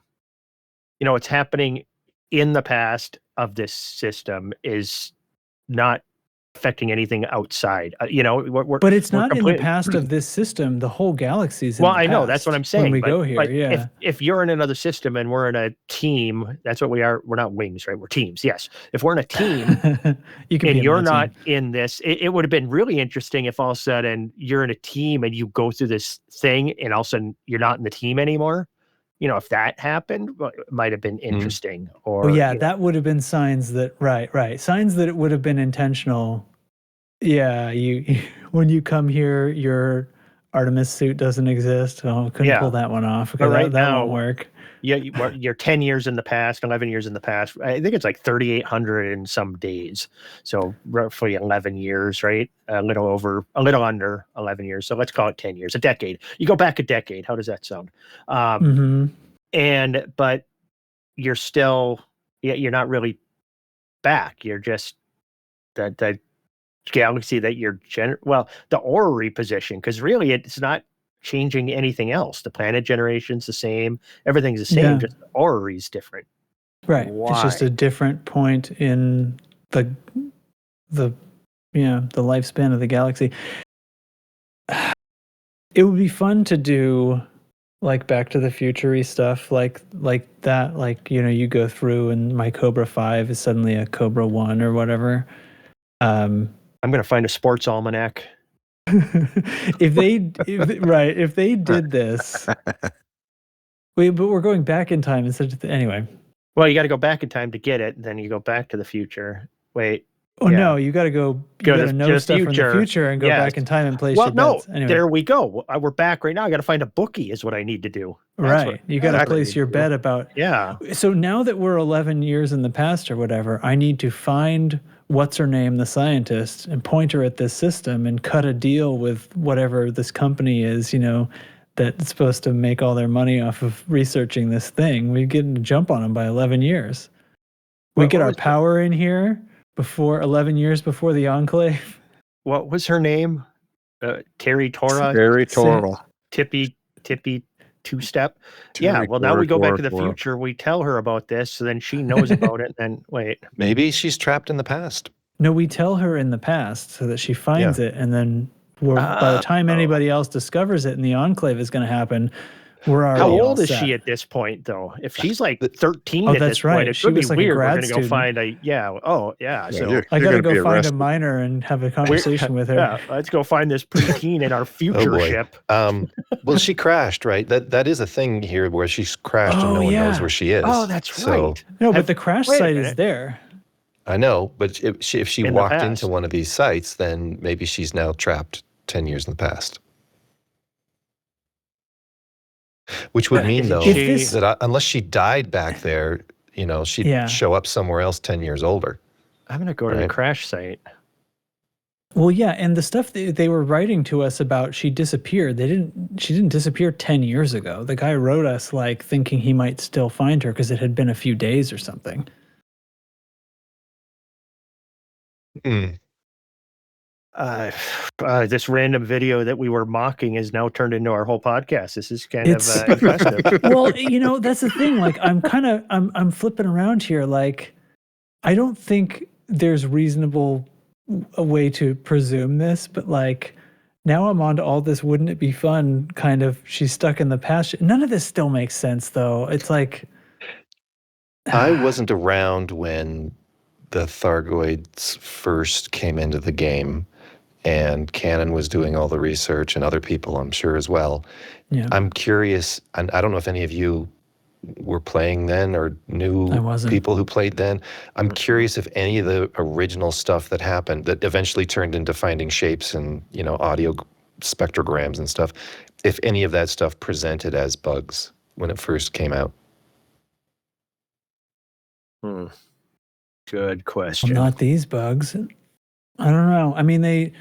it's happening in the past of this system is not affecting anything outside. But it's not in the past of this system. The whole galaxy's in the I know, past that's what I'm saying. When we go here, but if you're in another system and we're in a team, that's what we are. We're not wings, right? We're teams. Yes. If we're in a team you're not in this, it would have been really interesting if all of a sudden you're in a team and you go through this thing and all of a sudden you're not in the team anymore. If that happened, it might have been interesting. Or that would have been signs that signs that it would have been intentional. Yeah, you when you come here, your Artemis suit doesn't exist. Oh, couldn't pull that one off. Okay, but that won't work. Yeah, you're 10 years in the past, 11 years in the past. I think it's like 3,800 and some days. So roughly 11 years, right? A little under 11 years. So let's call it 10 years, a decade. You go back a decade. How does that sound? But you're still, you're not really back. You're just the galaxy that you're the orrery position, because really it's not changing anything else. The planet generation's the same, everything's the same, just the orrery's different. Right. Why? It's just a different point in the lifespan of the galaxy. It would be fun to do like Back to the Future-y stuff like that. Like, you go through and my Cobra 5 is suddenly a Cobra 1 or whatever. I'm going to find a sports almanac. if they did this, but we're going back in time instead of anyway. Well, you got to go back in time to get it, and then you go back to the future. Wait. No, you got to go. You got to know stuff from the future and go back in time and place your bets. Anyway. There we go. We're back right now. I got to find a bookie is what I need to do. You got to place your bet about. Yeah. So now that we're 11 years in the past or whatever, I need to find what's her name, the scientist, and point her at this system and cut a deal with whatever this company is, that's supposed to make all their money off of researching this thing. We get a jump on them by 11 years. We get our power in here before 11 years before the Enclave. What was her name? Terry Tora? Terry Tora. Tippy two-step. Yeah, well, now we go back to the future. We tell her about this, so then she knows about it. And wait. Maybe she's trapped in the past. No, we tell her in the past so that she finds it, and then by the time anybody else discovers it and the Enclave is going to happen, we're already How old is set. she at this point, though? If she's like 13 at this that's right. point, it She could be was like a weird. We're grad going to go student. find a, so I got to go find a minor and have a conversation with her. Yeah, let's go find this preteen in our future ship. Well, she crashed, right? That is a thing here where she's crashed and no one knows where she is. Oh, that's right. No, but the crash site is there. I know, but if she walked into one of these sites, then maybe she's now trapped 10 years in the past. Which would mean, though, that unless she died back there, she'd show up somewhere else 10 years older. I'm going to go to the crash site. Well, yeah, and the stuff they were writing to us about she disappeared. She didn't disappear 10 years ago. The guy wrote us thinking he might still find her because it had been a few days or something. This random video that we were mocking is now turned into our whole podcast. This is kind of impressive. Well, that's the thing. Like, I'm flipping around here. Like, I don't think there's a way to presume this, but like, now I'm on to all this. Wouldn't it be fun? Kind of. She's stuck in the past. None of this still makes sense, though. It's like I wasn't around when the Thargoids first came into the game, and Canon was doing all the research, and other people, I'm sure, as well. Yeah. I'm curious, and I don't know if any of you were playing then or knew people who played then. I'm curious if any of the original stuff that happened that eventually turned into finding shapes and, audio spectrograms and stuff, if any of that stuff presented as bugs when it first came out. Good question. Well, not these bugs. I don't know. I mean,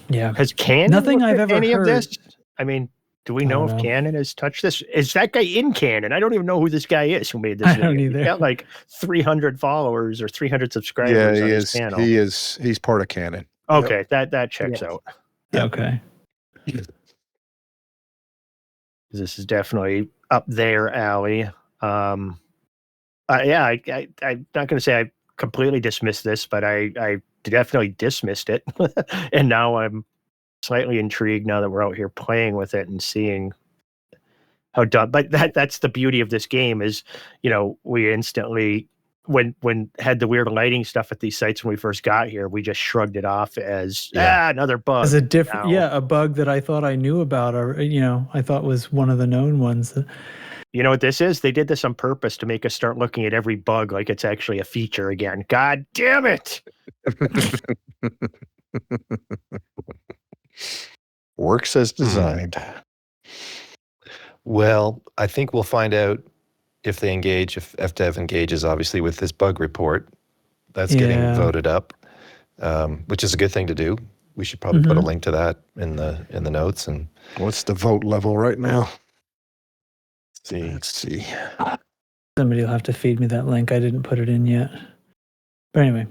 yeah. Has Canon Nothing looked I've at ever any heard. of this? I mean, do we know if Canon has touched this? Is that guy in Canon? I don't even know who this guy is who made this video. don't either. He's got like 300 followers or 300 subscribers on his channel. He's part of Canon. Okay, that checks out. Yep. Okay. This is definitely up their alley. I'm not going to say I completely dismissed this, but I definitely dismissed it. And now I'm slightly intrigued now that we're out here playing with it and seeing how dumb. But that's the beauty of this game is, we instantly, when had the weird lighting stuff at these sites when we first got here, we just shrugged it off as another bug. As a different, a bug that I thought I knew about, or I thought was one of the known ones. You know what this is? They did this on purpose to make us start looking at every bug like it's actually a feature again. God damn it! Works as designed. Well, I think we'll find out if they engage, if FDev engages, obviously, with this bug report. That's getting voted up, which is a good thing to do. We should probably put a link to that in the notes. And what's the vote level right now? Let's see. Somebody will have to feed me that link. I didn't put it in yet. But anyway.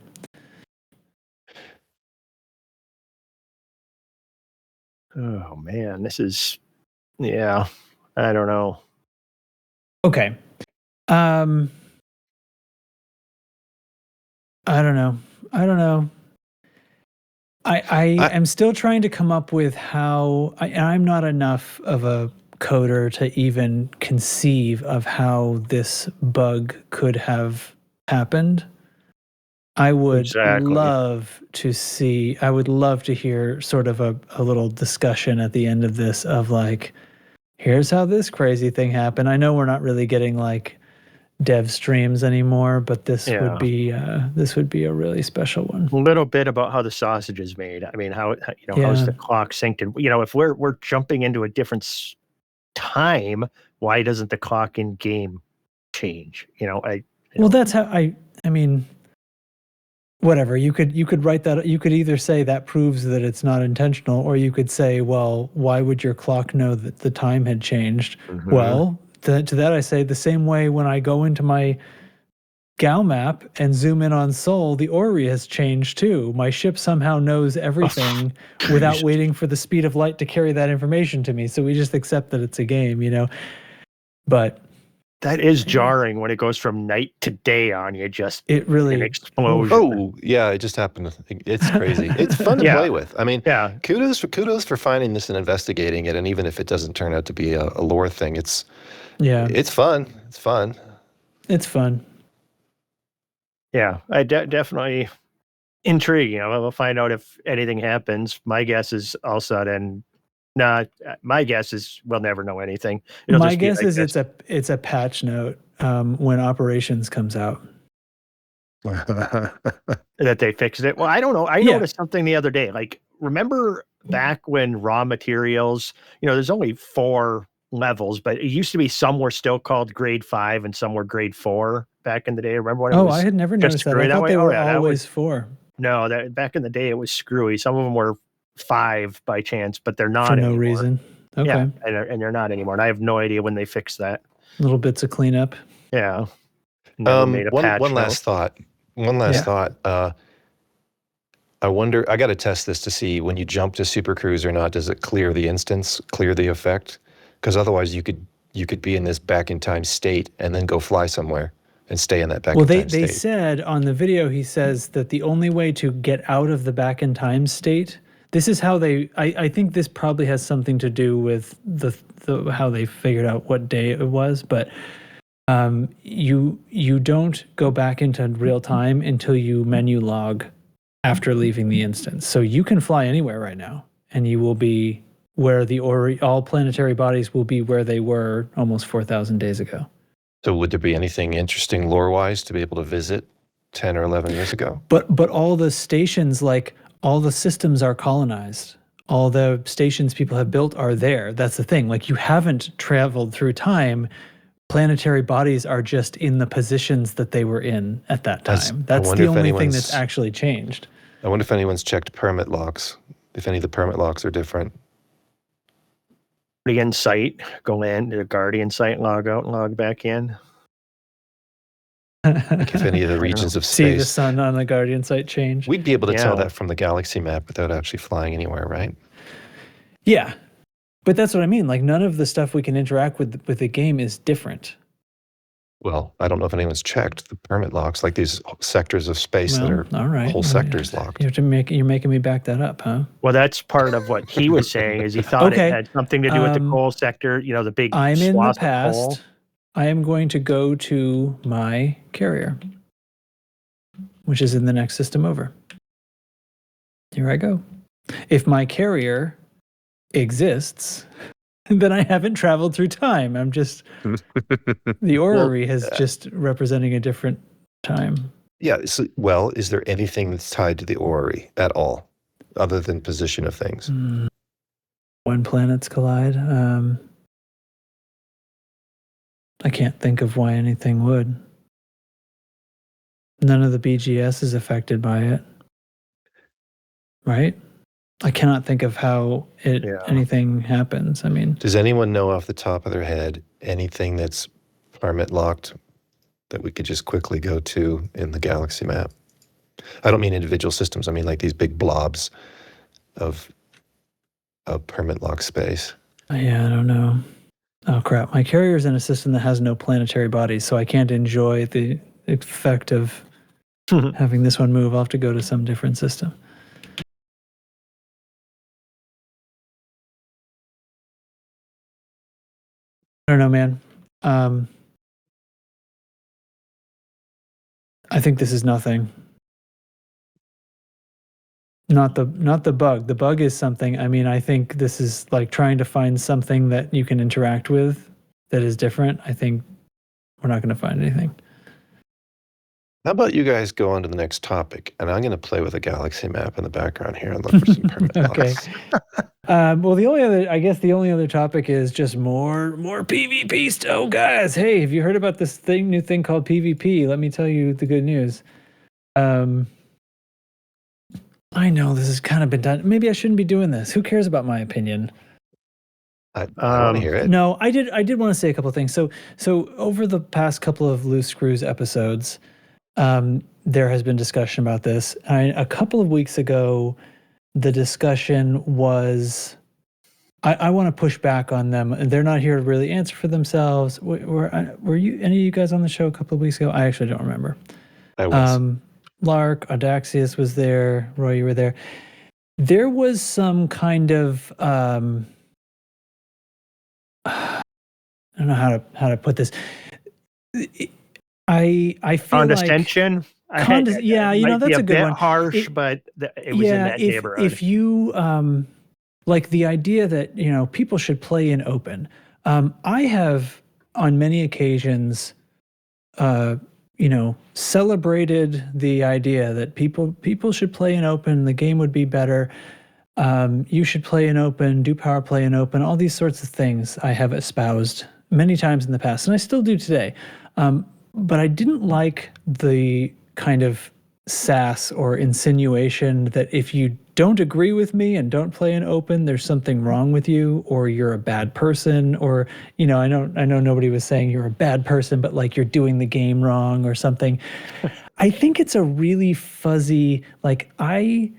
Oh man, this is I don't know. Okay. I don't know. I am still trying to come up with how I'm not enough of a coder to even conceive of how this bug could have happened. I would love to hear sort of a little discussion at the end of this of like, here's how this crazy thing happened. I know we're not really getting like dev streams anymore, but this would be a really special one. A little bit about how the sausage is made. I mean, how's the clock synced? And if we're jumping into a different time, why doesn't the clock in game change? That's how I mean, whatever. You could write that. You could either say that proves that it's not intentional, or you could say, well, why would your clock know that the time had changed? Well, to that I say, the same way when I go into my Gal map and zoom in on Sol, the Ori has changed too. My ship somehow knows everything without waiting for the speed of light to carry that information to me. So we just accept that it's a game, But that is jarring when it goes from night to day on you. It really an explosion. Oh yeah, it just happened. It's crazy. It's fun to play with. I mean, kudos for finding this and investigating it. And even if it doesn't turn out to be a lore thing, it's fun. It's fun. It's fun. Yeah, I definitely intriguing. We'll find out if anything happens. My guess is all sudden. My guess is we'll never know anything. My guess is it's a patch note when operations comes out. That they fixed it. Well, I don't know. I noticed something the other day. Like, remember back when raw materials, there's only 4 levels, but it used to be some were still called grade 5 and some were grade 4 back in the day. Remember when it was? I had never noticed that. I thought they were always 4. No, that back in the day it was screwy. Some of them were 5 by chance, but they're not for no anymore. Reason. Okay. Yeah, and they're not anymore. And I have no idea when they fixed that. Little bits of cleanup. Yeah. One last thought. I wonder, I got to test this to see when you jump to Super Cruise or not, does it clear the instance, clear the effect? Because otherwise you could be in this back in time state and then go fly somewhere and stay in that back in time state. Well, they said on the video, he says that the only way to get out of the back in time state, this is how I think this probably has something to do with the how they figured out what day it was, but you don't go back into real time until you menu log after leaving the instance. So you can fly anywhere right now, and you will be where all planetary bodies will be where they were almost 4,000 days ago. So would there be anything interesting lore-wise to be able to visit 10 or 11 years ago? But all the stations, like all the systems are colonized. All the stations people have built are there. That's the thing. Like, you haven't traveled through time. Planetary bodies are just in the positions that they were in at that time. That's the only thing that's actually changed. I wonder if anyone's checked permit logs, if any of the permit logs are different. Guardian site, go in, the Guardian site, log out and log back in. Like if any of the regions of See the space. sun on the Guardian site change. We'd be able to tell that from the galaxy map without actually flying anywhere, right? Yeah. But that's what I mean. Like, none of the stuff we can interact with the game is different. Well, I don't know if anyone's checked the permit logs, like these sectors of space that are all right. whole sectors locked. You're making me back that up, huh? Well, that's part of what he was saying, is he thought it had something to do with the coal sector, the big I'm in the swaths of coal. past. I am going to go to my carrier, which is in the next system over. Here I go. If my carrier exists, then I haven't traveled through time. I'm just, the orrery is just representing a different time. Yeah. So, well, is there anything that's tied to the orrery at all, other than position of things? When planets collide, I can't think of why anything would. None of the BGS is affected by it, right? I cannot think of how anything happens. I mean, does anyone know off the top of their head anything that's permit locked that we could just quickly go to in the galaxy map? I don't mean individual systems. I mean like these big blobs of permit locked space. Yeah, I don't know. Oh crap! My carrier's in a system that has no planetary bodies, so I can't enjoy the effect of having this one move. I'll have to go to some different system. I don't know, man. I think this is nothing. Not the bug. The bug is something. I mean, I think this is like trying to find something that you can interact with that is different. I think we're not going to find anything. How about you guys go on to the next topic, and I'm going to play with a galaxy map in the background here and look for some permit Okay. locks. Well, the only other topic is just more PvP. Oh, guys, hey, have you heard about this new thing called PvP? Let me tell you the good news. I know this has kind of been done. Maybe I shouldn't be doing this. Who cares about my opinion? I want to hear it. No, I did want to say a couple of things. So over the past couple of Loose Screws episodes, there has been discussion about this. A couple of weeks ago, the discussion was, I want to push back on them. They're not here to really answer for themselves. Were you any of you guys on the show a couple of weeks ago? I actually don't remember. I was. Lark, Audaxius was there. Roy, you were there. There was some kind of I don't know how to put this. I feel condescension. Yeah, that's a good one. Harsh, but it was in that neighborhood. If you like the idea that people should play in open. I have on many occasions celebrated the idea that people should play in open. The game would be better. You should play in open, do power play in open, all these sorts of things I have espoused many times in the past, and I still do today. But I didn't like the kind of sass or insinuation that if you don't agree with me and don't play in open, there's something wrong with you, or you're a bad person, or I know nobody was saying you're a bad person, but like you're doing the game wrong or something. I think it's a really fuzzy, like I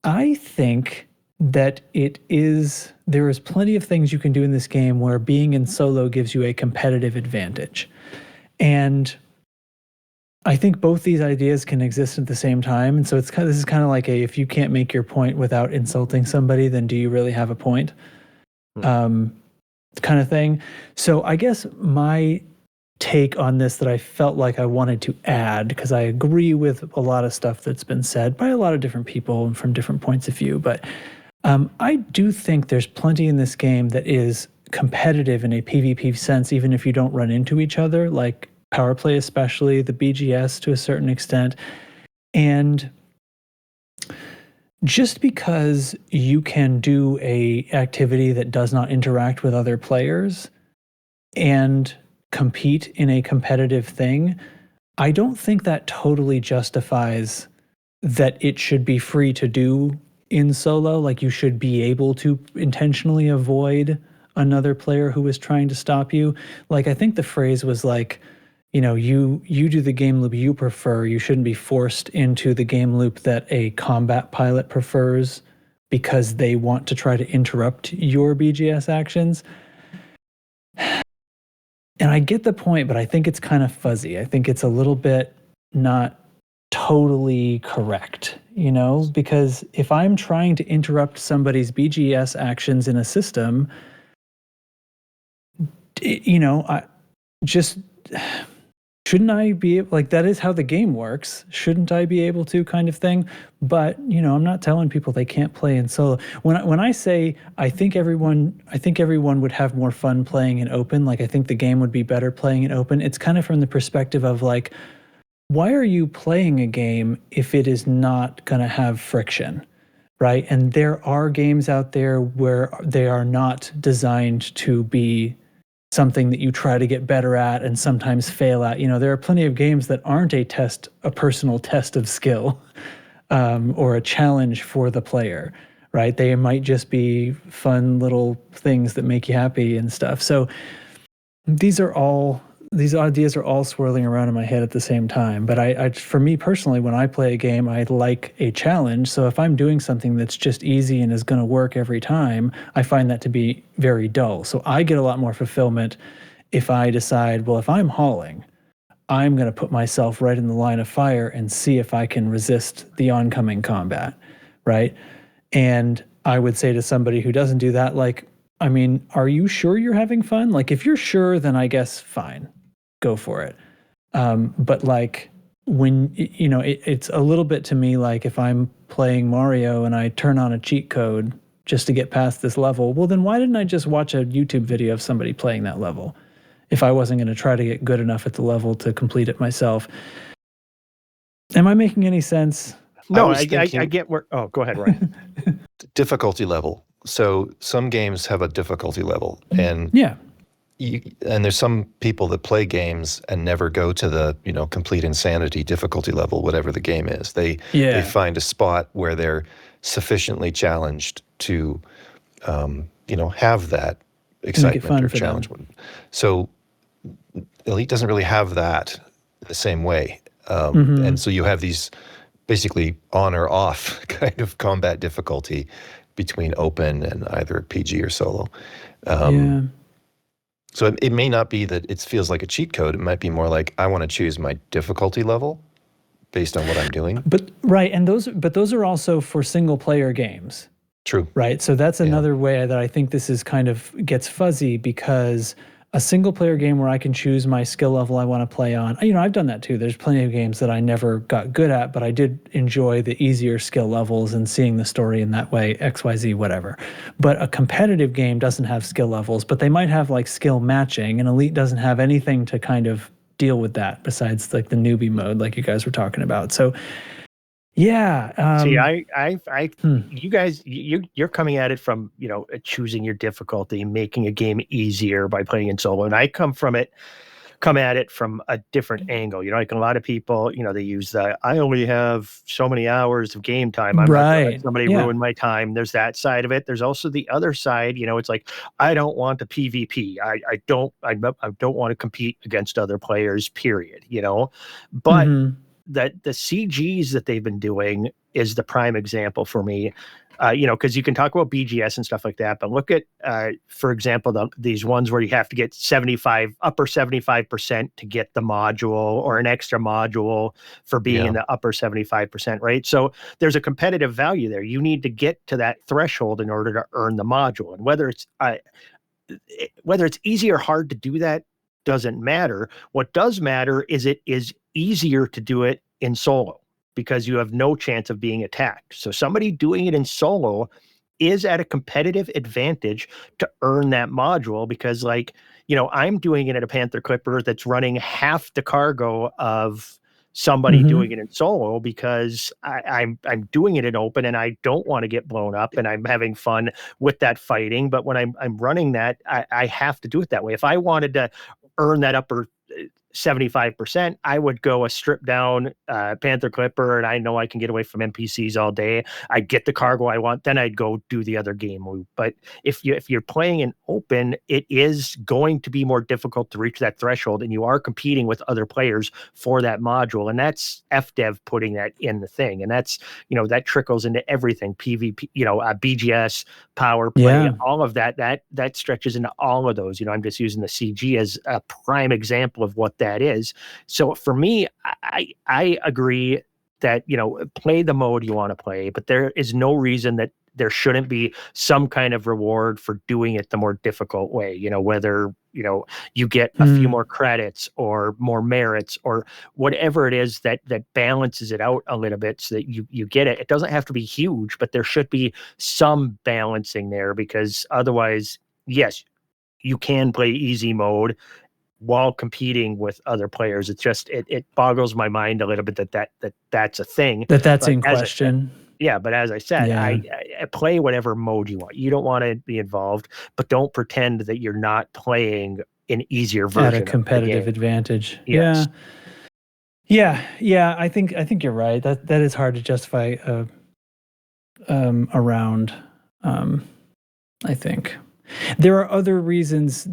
I think that there is plenty of things you can do in this game where being in solo gives you a competitive advantage. And I think both these ideas can exist at the same time. And so this is kind of like if you can't make your point without insulting somebody, then do you really have a point? Kind of thing. So I guess my take on this that I felt like I wanted to add, because I agree with a lot of stuff that's been said by a lot of different people and from different points of view, but I do think there's plenty in this game that is competitive in a PvP sense, even if you don't run into each other, like power play, especially the BGS to a certain extent. And just because you can do a activity that does not interact with other players and compete in a competitive thing, I don't think that totally justifies that it should be free to do in solo. Like, you should be able to intentionally avoid another player who is trying to stop you. Like, I think the phrase was like, you do the game loop you prefer. You shouldn't be forced into the game loop that a combat pilot prefers because they want to try to interrupt your BGS actions. And I get the point, but I think it's kind of fuzzy. I think it's a little bit not totally correct, because if I'm trying to interrupt somebody's BGS actions in a system, I just shouldn't I be like, that is how the game works. Shouldn't I be able to, kind of thing? But I'm not telling people they can't play in solo. When I say I think everyone would have more fun playing in open, like I think the game would be better playing in open, it's kind of from the perspective of like, why are you playing a game if it is not going to have friction, right? And there are games out there where they are not designed to be something that you try to get better at and sometimes fail at. There are plenty of games that aren't a personal test of skill, or a challenge for the player, right? They might just be fun little things that make you happy and stuff. So these ideas are all swirling around in my head at the same time. But I for me personally, when I play a game, I like a challenge. So if I'm doing something that's just easy and is going to work every time, I find that to be very dull. So I get a lot more fulfillment if I decide, well, if I'm hauling, I'm going to put myself right in the line of fire and see if I can resist the oncoming combat, right? And I would say to somebody who doesn't do that, like, I mean, are you sure you're having fun? Like, if you're sure, then I guess fine. Go for it. But like, when it's a little bit to me like, if I'm playing Mario and I turn on a cheat code just to get past this level, well, then why didn't I just watch a YouTube video of somebody playing that level if I wasn't going to try to get good enough at the level to complete it myself? Am I making any sense? No, I get where. Oh, go ahead, Ryan. Difficulty level. So some games have a difficulty level, and yeah. And there's some people that play games and never go to the complete insanity difficulty level, whatever the game is. They find a spot where they're sufficiently challenged to have that excitement or challenge. So Elite doesn't really have that the same way, and so you have these basically on or off kind of combat difficulty between open and either PG or solo. So it may not be that it feels like a cheat code. It might be more like, I want to choose my difficulty level based on what I'm doing. But right, and those are also for single player games. True. Right. So that's another way that I think this is kind of gets fuzzy, because a single player game where I can choose my skill level I want to play on, I've done that too. There's plenty of games that I never got good at, but I did enjoy the easier skill levels and seeing the story in that way, XYZ, whatever. But a competitive game doesn't have skill levels, but they might have like skill matching, and Elite doesn't have anything to kind of deal with that besides like the newbie mode, like you guys were talking about. So yeah. See, you guys, you're coming at it from, choosing your difficulty, making a game easier by playing in solo. And I come at it from a different angle. Like a lot of people, they use I only have so many hours of game time. I'm not gonna let somebody ruin my time. There's that side of it. There's also the other side. It's like, I don't want the PvP. I don't want to compete against other players, period. But that the CGs that they've been doing is the prime example for me. Because you can talk about BGS and stuff like that, but look at, for example, these ones where you have to get upper 75% to get the module, or an extra module for being in the upper 75%, right? So there's a competitive value there. You need to get to that threshold in order to earn the module. And whether it's easy or hard to do that doesn't matter. What does matter is it is easier to do it in solo, because you have no chance of being attacked. So somebody doing it in solo is at a competitive advantage to earn that module, because I'm doing it at a Panther Clipper that's running half the cargo of somebody doing it in solo, because I'm doing it in open and I don't want to get blown up, and I'm having fun with that fighting. But when I'm running that, I have to do it that way. If I wanted to earn that upper 75%, I would go a stripped down Panther Clipper, and I know I can get away from NPCs all day. I get the cargo I want, then I'd go do the other game loop. But if you're playing in open, it is going to be more difficult to reach that threshold, and you are competing with other players for that module. And that's FDev putting that in the thing, and that's that trickles into everything. PvP, BGS, power play, all of that stretches into all of those. I'm just using the CG as a prime example of what that is. So for me, I agree that play the mode you want to play, but there is no reason that there shouldn't be some kind of reward for doing it the more difficult way. Whether you get a few more credits or more merits or whatever it is that balances it out a little bit, so that you get it. It doesn't have to be huge, but there should be some balancing there, because otherwise, yes, you can play easy mode while competing with other players. It's just it boggles my mind a little bit that's a thing. That's in question. But as I said, I play whatever mode you want. You don't want to be involved, but don't pretend that you're not playing an easier version at a competitive advantage. Yes. Yeah. I think you're right. That is hard to justify around. I think there are other reasons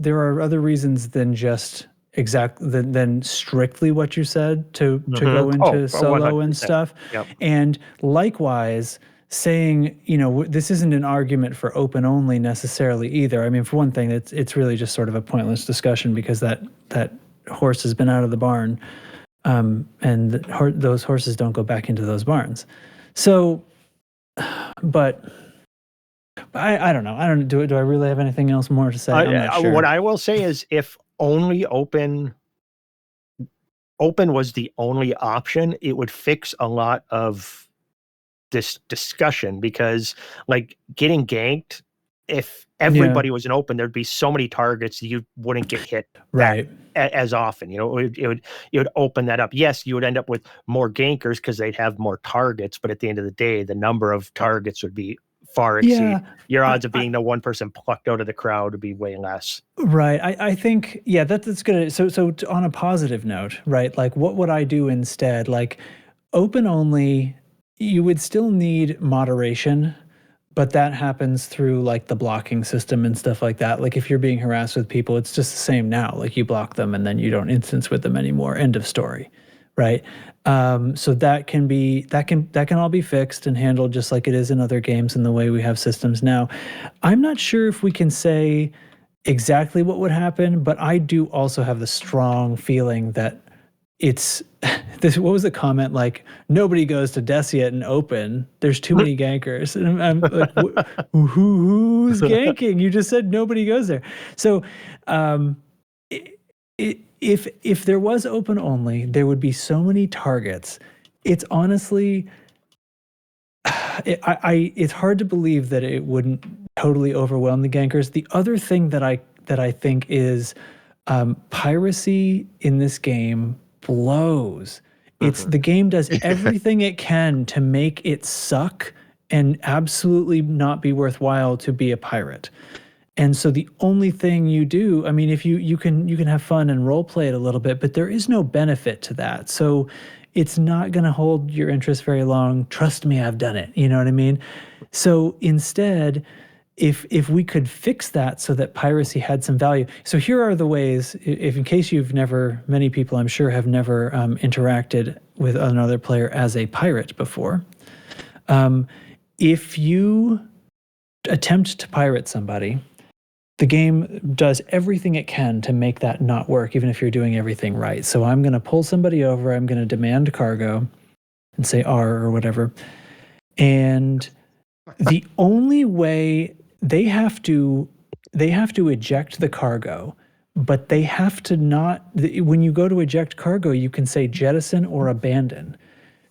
than just than strictly what you said to go into solo 100%. And stuff. Yep. And likewise, saying, this isn't an argument for open only necessarily either. I mean, for one thing, it's really just sort of a pointless discussion, because that horse has been out of the barn, and those horses don't go back into those barns. So, but I don't know. I don't do I really have anything else more to say? I'm not sure. What I will say is, if only open was the only option, it would fix a lot of this discussion, because getting ganked, if everybody was in open, there'd be so many targets you wouldn't get hit right as often. It would open that up. Yes, you would end up with more gankers because they'd have more targets, but at the end of the day, the number of targets would be far exceed your odds of being the one person plucked out of the crowd would be way less. Right. I think, that's good. So on a positive note, right? What would I do instead? Open only, you would still need moderation, but that happens through the blocking system and stuff like that. If you're being harassed with people, it's just the same now. You block them and then you don't instance with them anymore. End of story. Right. So that can all be fixed and handled just like it is in other games in the way we have systems now. I'm not sure if we can say exactly what would happen, but I do also have the strong feeling that it's this. What was the comment? Nobody goes to Desia in open. There's too many gankers. And I'm like, who's ganking? You just said nobody goes there. So, if there was open only, there would be so many targets. It's honestly, it's hard to believe that it wouldn't totally overwhelm the gankers. The other thing that I think is piracy in this game blows. The game does everything it can to make it suck and absolutely not be worthwhile to be a pirate. And so the only thing you do, I mean, if you can have fun and role play it a little bit, but there is no benefit to that. So it's not going to hold your interest very long. Trust me, I've done it. You know what I mean? So instead, if we could fix that so that piracy had some value. So here are the ways, if in case many people I'm sure have never interacted with another player as a pirate before. If you attempt to pirate somebody, the game does everything it can to make that not work, even if you're doing everything right. So I'm going to pull somebody over, I'm going to demand cargo and say R or whatever. And the only way they have to eject the cargo, but they have to not, when you go to eject cargo, you can say jettison or abandon.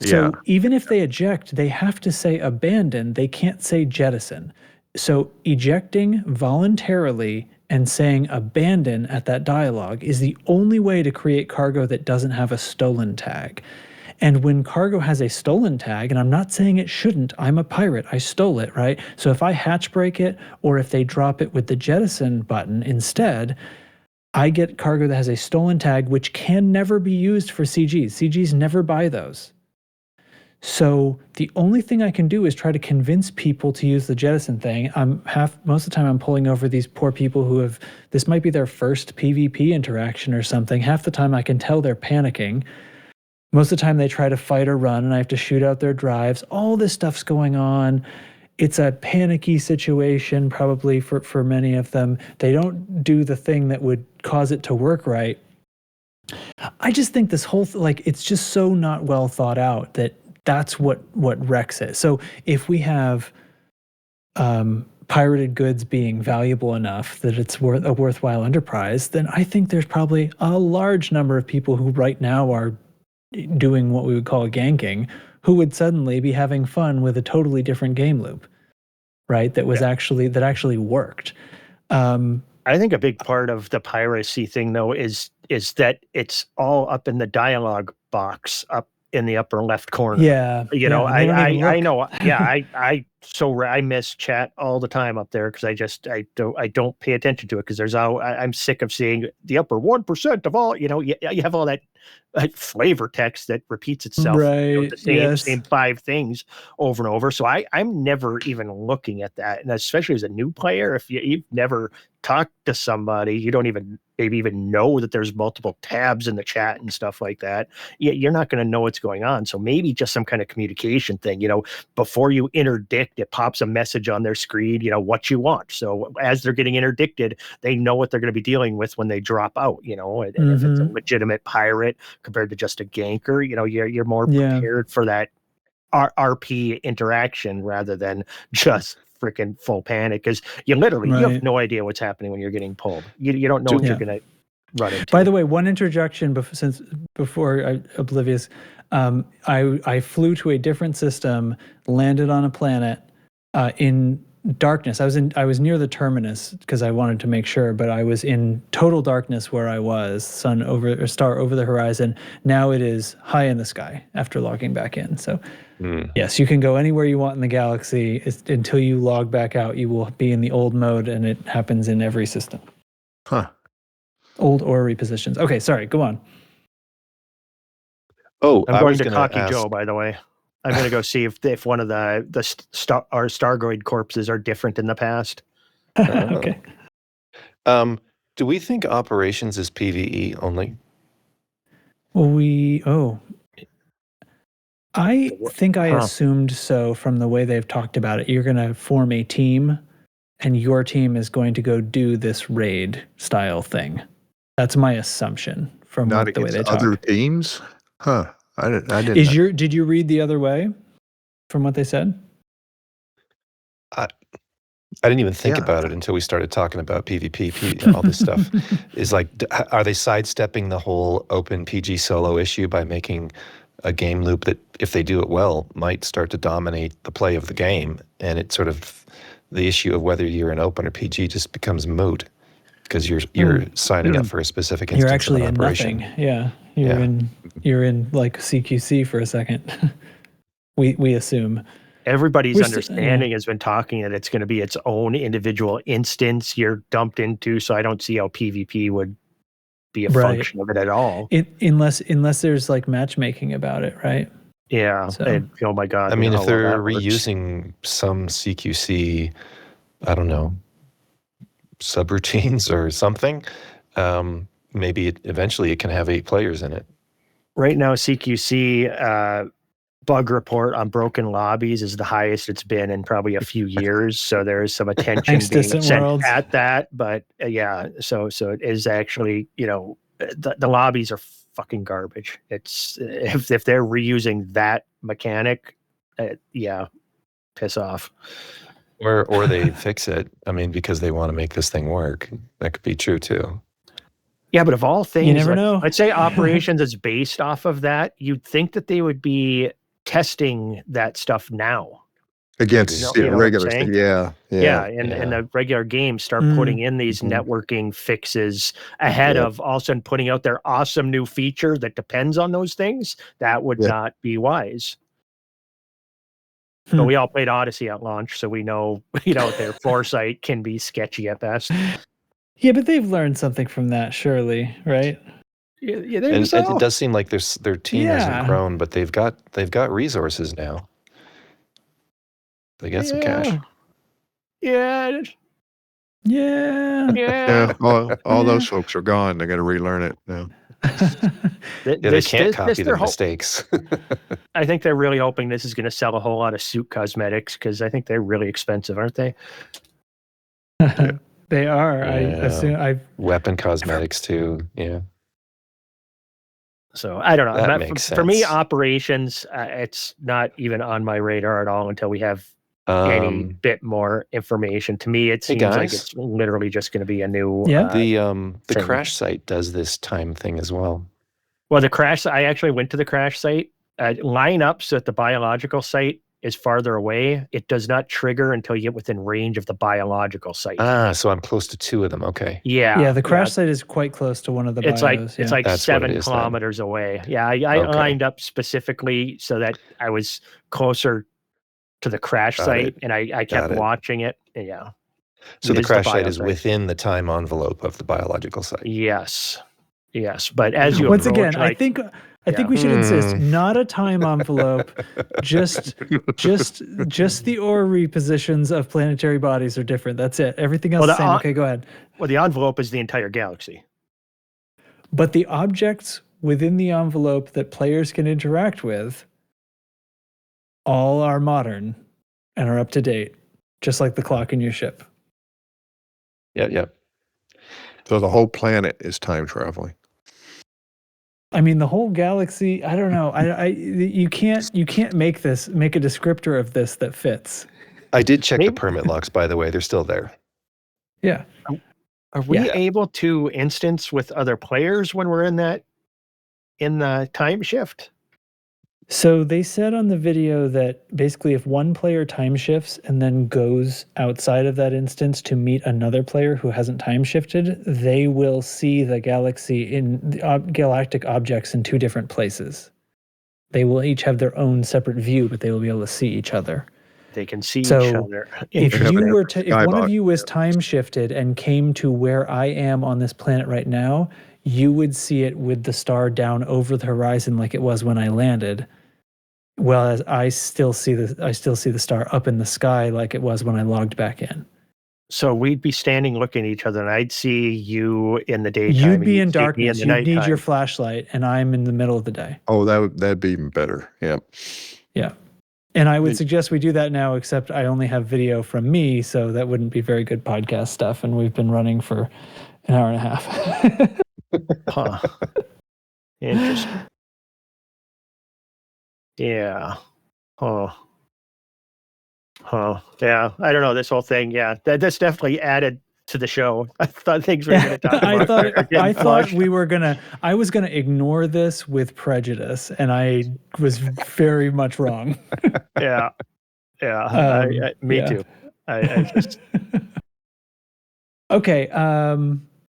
So even if they eject, they have to say abandon, they can't say jettison. So ejecting voluntarily and saying abandon at that dialogue is the only way to create cargo that doesn't have a stolen tag. And when cargo has a stolen tag, and I'm not saying it shouldn't, I'm a pirate, I stole it, right? So if I hatch break it, or if they drop it with the jettison button instead, I get cargo that has a stolen tag, which can never be used for CGs. CGs never buy those. So the only thing I can do is try to convince people to use the jettison thing. Most of the time I'm pulling over these poor people who this might be their first PvP interaction or something. Half the time I can tell they're panicking. Most of the time they try to fight or run and I have to shoot out their drives. All this stuff's going on. It's a panicky situation probably for many of them. They don't do the thing that would cause it to work right. I just think this whole it's just so not well thought out that's what wrecks it. So if we have pirated goods being valuable enough that it's a worthwhile enterprise, then I think there's probably a large number of people who right now are doing what we would call ganking, who would suddenly be having fun with a totally different game loop, right? That actually worked. I think a big part of the piracy thing, though, is that it's all up in the dialogue box up in the upper left corner. Yeah. I know. Yeah. I miss chat all the time up there because I don't pay attention to it because I'm sick of seeing the upper 1% of all, you have all that flavor text that repeats itself, right? The same 5 things over and over. So I'm never even looking at that. And especially as a new player, if you've never talked to somebody, you don't maybe even know that there's multiple tabs in the chat and stuff like that. You're not going to know what's going on. So maybe just some kind of communication thing, before you interdict, it pops a message on their screen, what you want. So as they're getting interdicted, they know what they're going to be dealing with when they drop out, and if it's a legitimate pirate compared to just a ganker, you're more prepared for that RP interaction rather than just freaking full panic, because you have no idea what's happening when you're getting pulled. You don't know what you're going to run into. By the way, one interjection before oblivious, I flew to a different system, landed on a planet in darkness. I was near the terminus because I wanted to make sure, but I was in total darkness where I was, star over the horizon. Now it is high in the sky after logging back in. So yes, you can go anywhere you want in the galaxy. Until you log back out, you will be in the old mode, and it happens in every system. Huh. Old or repositions. Okay, sorry, go on. Oh, I'm going to Cocky Joe, by the way. I'm going to go see if one of our Stargoid corpses are different in the past. Okay. Do we think operations is PvE only? Well, I think I assumed so from the way they've talked about it. You're going to form a team, and your team is going to go do this raid style thing. That's my assumption from the way they talk. Other teams? Huh. I didn't. Did you read the other way from what they said? I didn't even think about it until we started talking about PvP, all this stuff. Is like, are they sidestepping the whole open PG solo issue by making a game loop that, if they do it well, might start to dominate the play of the game, and it sort of, the issue of whether you're an open or PG just becomes moot because you're signing up for a specific instance. You're actually of an operation. in nothing. Yeah, you're in like CQC for a second. we assume. Everybody's understanding has been talking that it's going to be its own individual instance you're dumped into. So I don't see how PvP would be a function of it at all. Unless there's like matchmaking about it, right? Yeah. So, and, oh my God. I mean, if they're reusing some CQC I don't know, subroutines or something. Maybe eventually it can have 8 players in it. Right now, CQC bug report on broken lobbies is the highest it's been in probably a few years. So there is some attention Thanks, being Distant sent Worlds. at that. But yeah, so it is actually, the lobbies are fucking garbage. It's if they're reusing that mechanic, piss off. Or they fix it. I mean, because they want to make this thing work. That could be true too. Yeah, but of all things, You never know. Let's say operations is based off of that. You'd think that they would be testing that stuff now. Against You know what I'm regular, saying? yeah. And the regular games start putting in these networking fixes ahead of all of a sudden putting out their awesome new feature that depends on those things. That would not be wise. But we all played Odyssey at launch, so we know, their foresight can be sketchy at best. Yeah, but they've learned something from that, surely, right? Yeah, And it does seem like their team hasn't Yeah. grown, but they've got resources now. They got some cash. Yeah. Yeah, all those folks are gone. They got to relearn it now. They can't copy their mistakes. I think they're really hoping this is going to sell a whole lot of suit cosmetics because I think they're really expensive, aren't they? They are. I assume. Weapon cosmetics too. Yeah. So I don't know. That makes for me, sense. operations, it's not even on my radar at all until we have any bit more information. To me, it seems like it's literally just going to be a new. The crash site does this time thing as well. Well, the crash. I actually went to the crash site. Line up so that the biological site is farther away. It does not trigger until you get within range of the biological site. So I'm close to 2 of them. Okay. Yeah. The crash site is quite close to one of the bios. It's like That's 7 kilometers away. Yeah, I lined up specifically so that I was closer to the crash site, and I kept watching it. Yeah. So the crash site is within the time envelope of the biological site. Yes. But as you once approach, again, I think we should insist not a time envelope, just the orrery positions of planetary bodies are different. That's it. Everything else is the same. Okay, go ahead. Well, the envelope is the entire galaxy. But the objects within the envelope that players can interact with all are modern and are up to date, just like the clock in your ship. Yep. So the whole planet is time traveling. I mean, the whole galaxy, I don't know. You can't make a descriptor of this that fits. I did check the permit logs, by the way. They're still there. Yeah. Are we able to instance with other players when we're in the time shift? So they said on the video that basically if one player time shifts and then goes outside of that instance to meet another player who hasn't time shifted, they will see the galaxy in galactic objects in 2 different places. They will each have their own separate view, but they will be able to see each other. They can see each other. If one of you was time shifted and came to where I am on this planet right now, you would see it with the star down over the horizon like it was when I landed. Whereas I still see the star up in the sky like it was when I logged back in. So we'd be standing looking at each other, and I'd see you in the daytime. You'd be in darkness. You'd need your flashlight, and I'm in the middle of the day. Oh, that'd be even better. Yeah. Yeah. And I would suggest we do that now, except I only have video from me, so that wouldn't be very good podcast stuff. And we've been running for an hour and a half. Huh. Interesting. Yeah. Huh. Yeah. I don't know. This whole thing. Yeah. That's definitely added to the show. I thought things we were going to talk about. I thought I was going to ignore this with prejudice, and I was very much wrong. Yeah. Me too. I just. Okay.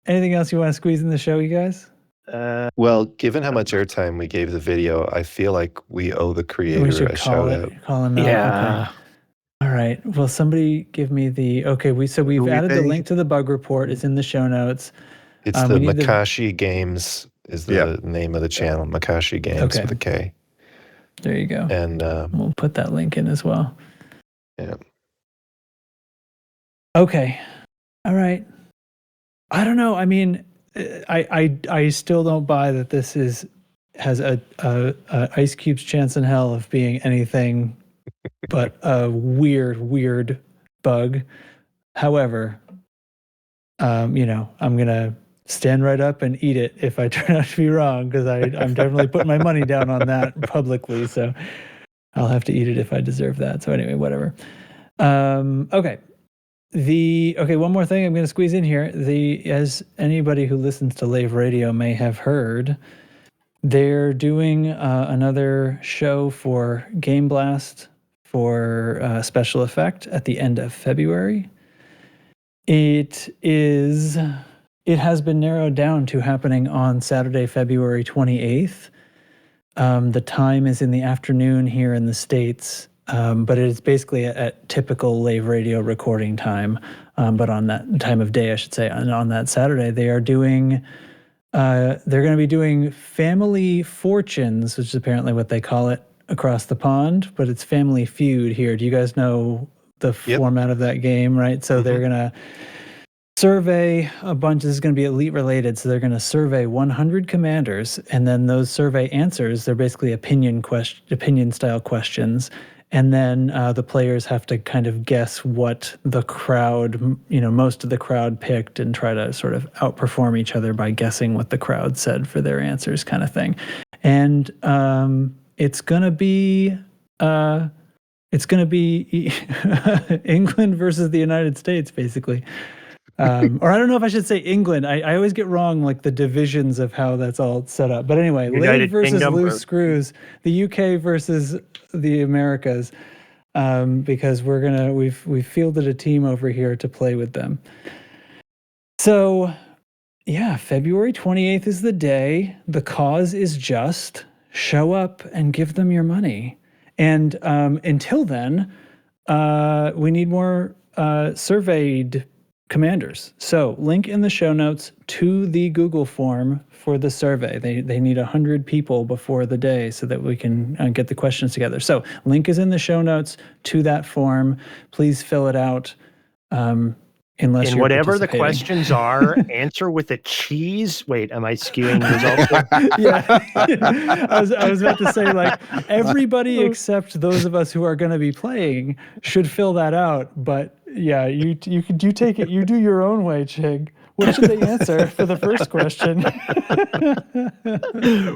Anything else you want to squeeze in the show, you guys? Well, given how much airtime we gave the video, I feel like we owe the creator a shout out. Call him out. Yeah. Okay. All right. Well, somebody give me the we've added the link to the bug report. It's in the show notes. It's the Makashi Games is the name of the channel. Makashi Games with a K. There you go. And we'll put that link in as well. Yeah. Okay. All right. I don't know. I mean, I still don't buy that this has a Ice Cube's chance in hell of being anything but a weird bug. However, I'm gonna stand right up and eat it if I turn out to be wrong, because I'm definitely putting my money down on that publicly. So I'll have to eat it if I deserve that. So anyway, whatever. Okay. One more thing I'm going to squeeze in here. As anybody who listens to Lave Radio may have heard, they're doing another show for Game Blast for special effect at the end of February. It has been narrowed down to happening on Saturday, February 28th. The time is in the afternoon here in the States. But it is basically at typical Lave Radio recording time, but on that time of day, I should say. And on that Saturday, they are doing, they're going to be doing Family Fortunes, which is apparently what they call it across the pond, but it's Family Feud here. Do you guys know the format of that game, right? So they're going to survey a bunch. This is going to be Elite related. So they're going to survey 100 commanders, and then those survey answers, they're basically opinion style questions. And then the players have to kind of guess what the crowd, most of the crowd picked, and try to sort of outperform each other by guessing what the crowd said for their answers, kind of thing. And it's gonna be England versus the United States, basically. Or I don't know if I should say England. I always get wrong, like the divisions of how that's all set up. But anyway, Lave versus Kingdom Loose Screws, the UK versus the Americas, because we've fielded a team over here to play with them. So yeah, February 28th is the day. The cause is just. Show up and give them your money. And until then, we need more surveyed commanders. So link in the show notes to the Google form for the survey. They need 100 people before the day so that we can get the questions together. So link is in the show notes to that form. Please fill it out. Unless and you're whatever the questions are, answer with a cheese. Wait, am I skewing results? Yeah, I was about to say, like, everybody except those of us who are going to be playing should fill that out. But yeah, you take it. You do your own way, Chig. What should they answer for the first question?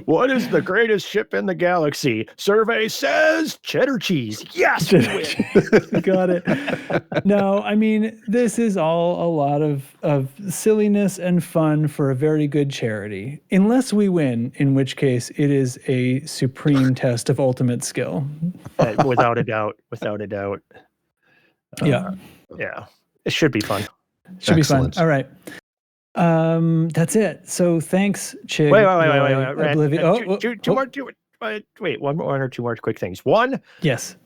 What is the greatest ship in the galaxy? Survey says cheddar cheese. Yes, we win. Got it. No, I mean, this is all a lot of silliness and fun for a very good charity. Unless we win, in which case it is a supreme test of ultimate skill. Without a doubt. Without a doubt. Yeah. Yeah. It should be fun. Should be fun. All right. That's it. So thanks, Chig. Wait, one or two more quick things. One, yes.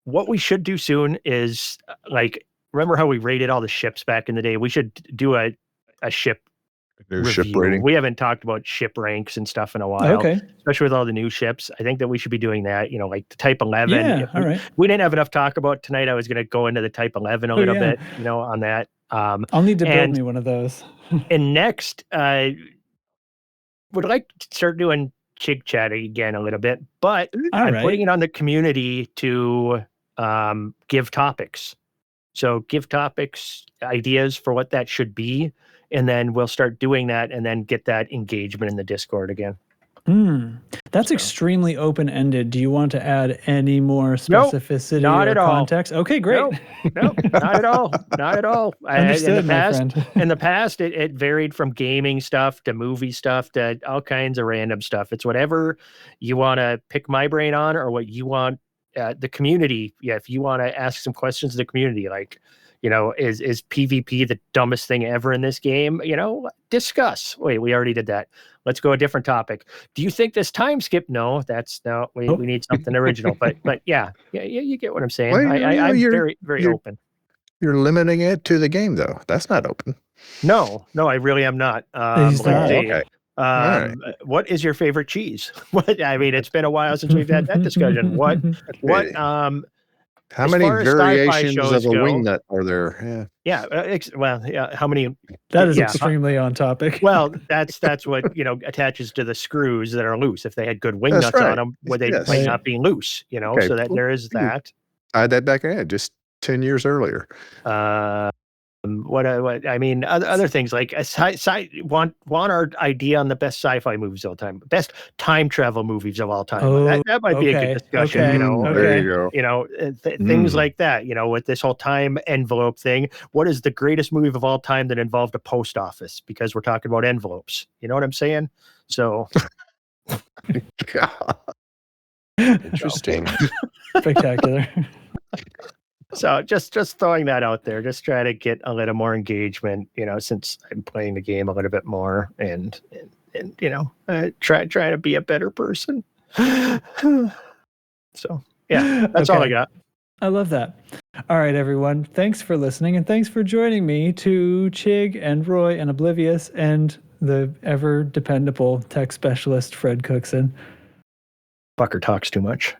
What we should do soon is, like, remember how we rated all the ships back in the day? We should do a ship new ship rating. We haven't talked about ship ranks and stuff in a while. Okay. Especially with all the new ships. I think that we should be doing that, like the Type 11. Yeah, all right. We didn't have enough talk about tonight. I was going to go into the Type 11 a little bit, on that. I'll need to build me one of those. And next, would like to start doing Chig Chat again a little bit, but I'm putting it on the community to give topics. So give topics, ideas for what that should be, and then we'll start doing that and then get that engagement in the Discord again. That's extremely open-ended. Do you want to add any more specificity or context? Okay, great. Nope, not at all. Not at all. Understood, my friend. In the past, it varied from gaming stuff to movie stuff to all kinds of random stuff. It's whatever you want to pick my brain on, or what you want the community. Yeah, if you want to ask some questions to the community, like, is PvP the dumbest thing ever in this game? Discuss. Wait, we already did that. Let's go a different topic. Do you think this time skip? No, we need something original. But yeah, you get what I'm saying. Well, I'm very, very open. You're limiting it to the game, though. That's not open. No, I really am not. Okay. What is your favorite cheese? It's been a while since we've had that discussion. What How As many far as sci-fi variations shows of a go- wing nut are there? Yeah. Yeah. How many? That is Yeah. extremely on topic. Well, that's what attaches to the screws that are loose. If they had good wing That's nuts on right. them, they Yes. might not be loose. Okay. So that there is that. I had that back ahead just 10 years earlier. What I mean, other things like want our idea on the best sci-fi movies of all time, best time travel movies of all time. Oh, that might be a good discussion. okay, There you go. Things like that. With this whole time envelope thing. What is the greatest movie of all time that involved a post office? Because we're talking about envelopes. You know what I'm saying? So. Interesting. Spectacular. So just throwing that out there, just try to get a little more engagement, since I'm playing the game a little bit more and try to be a better person. So yeah, that's all I got. I love that. All right, everyone. Thanks for listening and thanks for joining me to Chig and Roy and Oblivious and the ever dependable tech specialist, Fred Cookson. Fucker talks too much.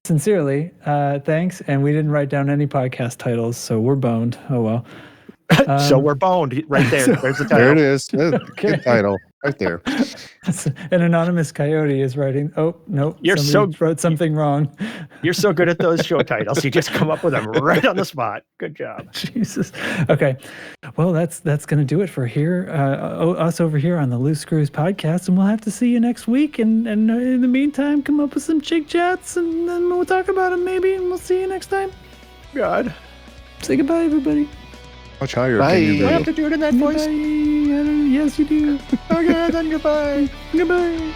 Sincerely, thanks. And we didn't write down any podcast titles, so we're boned. Oh well. So we're boned right there. There's the title. There it is. Good title right there. An anonymous coyote is writing. Oh no, somebody wrote something wrong. You're so good at those show titles. You just come up with them right on the spot. Good job. Jesus. Okay. Well, that's going to do it for here. Us over here on the Loose Screws podcast, and we'll have to see you next week. And in the meantime, come up with some chick chats, and then we'll talk about them maybe, and we'll see you next time. God. Say goodbye, everybody. Much higher. Bye. Can you I go? have to do it in that voice. Goodbye. Yes, you do. Okay, then goodbye. Goodbye.